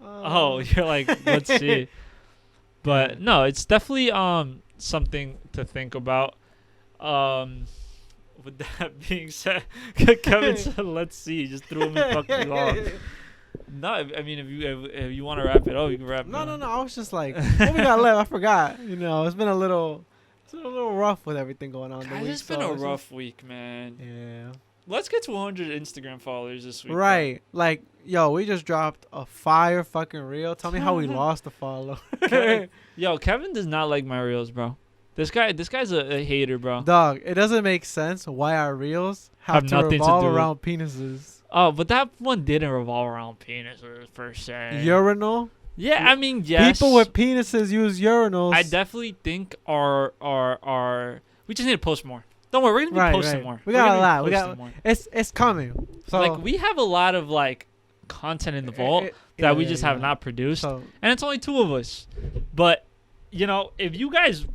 Oh, you're like, let's see. But no, it's definitely something to think about. With that being said, Kevin said, let's see. Just threw me fucking off. No, I mean, if you want to wrap it up, you can wrap it up. No. I was just like, what we got left? I forgot. You know, it's been a little rough with everything going on. Guys, it's been a rough week, man. Yeah. let's get to 100 Instagram followers this week. Right. Like, yo, we just dropped a fire fucking reel. Tell me how we lost a follow. Yo, Kevin does not like my reels, bro. This guy's a hater, bro. Dog, it doesn't make sense why our reels have to nothing to revolve do around penises. Oh, but that one didn't revolve around penises per se. Urinal? Yeah, I mean, yes. People with penises use urinals. I definitely think our we just need to post more. Don't worry, we're gonna be posting more. We got a lot. We got more. It's coming. So like we have a lot of like content in the vault that we just have not produced, and it's only 2 of us. But you know, if you guys,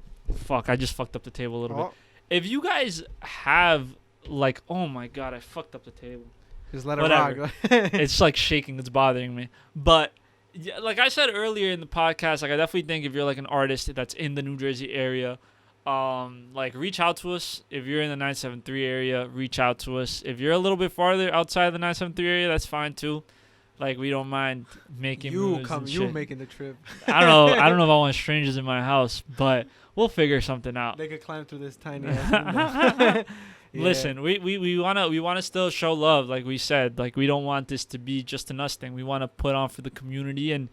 I just fucked up the table a little bit. If you guys have like, oh my god, I fucked up the table. Just let it rock. It's like shaking. It's bothering me. But yeah, like I said earlier in the podcast, like I definitely think if you're like an artist that's in the New Jersey area, like reach out to us. If you're in the 973 area, reach out to us. If you're a little bit farther outside the 973 area, that's fine too. Like we don't mind making moves and shit. You making the trip. I don't know if I want strangers in my house, but we'll figure something out. They could climb through this tiny ass. Yeah. Listen, we wanna still show love, like we said. Like we don't want this to be just an us thing. We want to put on for the community and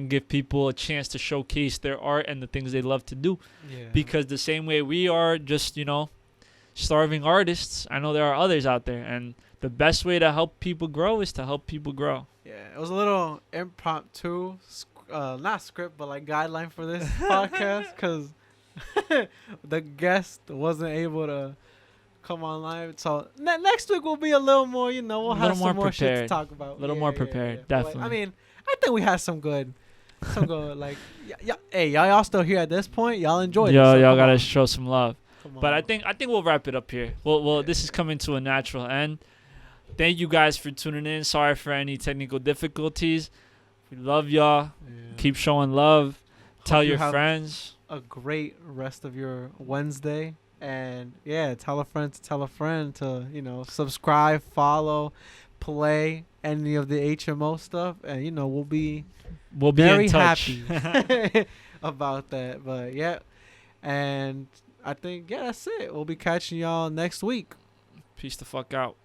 give people a chance to showcase their art and the things they love to do. Yeah. Because the same way we are just, you know, starving artists, I know there are others out there, and the best way to help people grow is to help people grow. Yeah, it was a little impromptu, not script, but like guideline for this podcast because the guest wasn't able to come on live. So next week will be a little more, you know, we'll have some more shit to talk about. A little more prepared, definitely. Like, I mean, I think we had some good, like, hey, y'all still here at this point? Y'all enjoyed it. Yo, y'all gotta show some love. But on. I think we'll wrap it up here. Well, this is coming to a natural end. Thank you guys for tuning in. Sorry for any technical difficulties. We love y'all. Yeah. Keep showing love. Tell your have friends. A great rest of your Wednesday. And yeah, tell a friend to, you know, subscribe, follow, play any of the HMO stuff, and you know we'll be very in touch. happy about that. But yeah, and I think that's it. We'll be catching y'all next week. Peace the fuck out.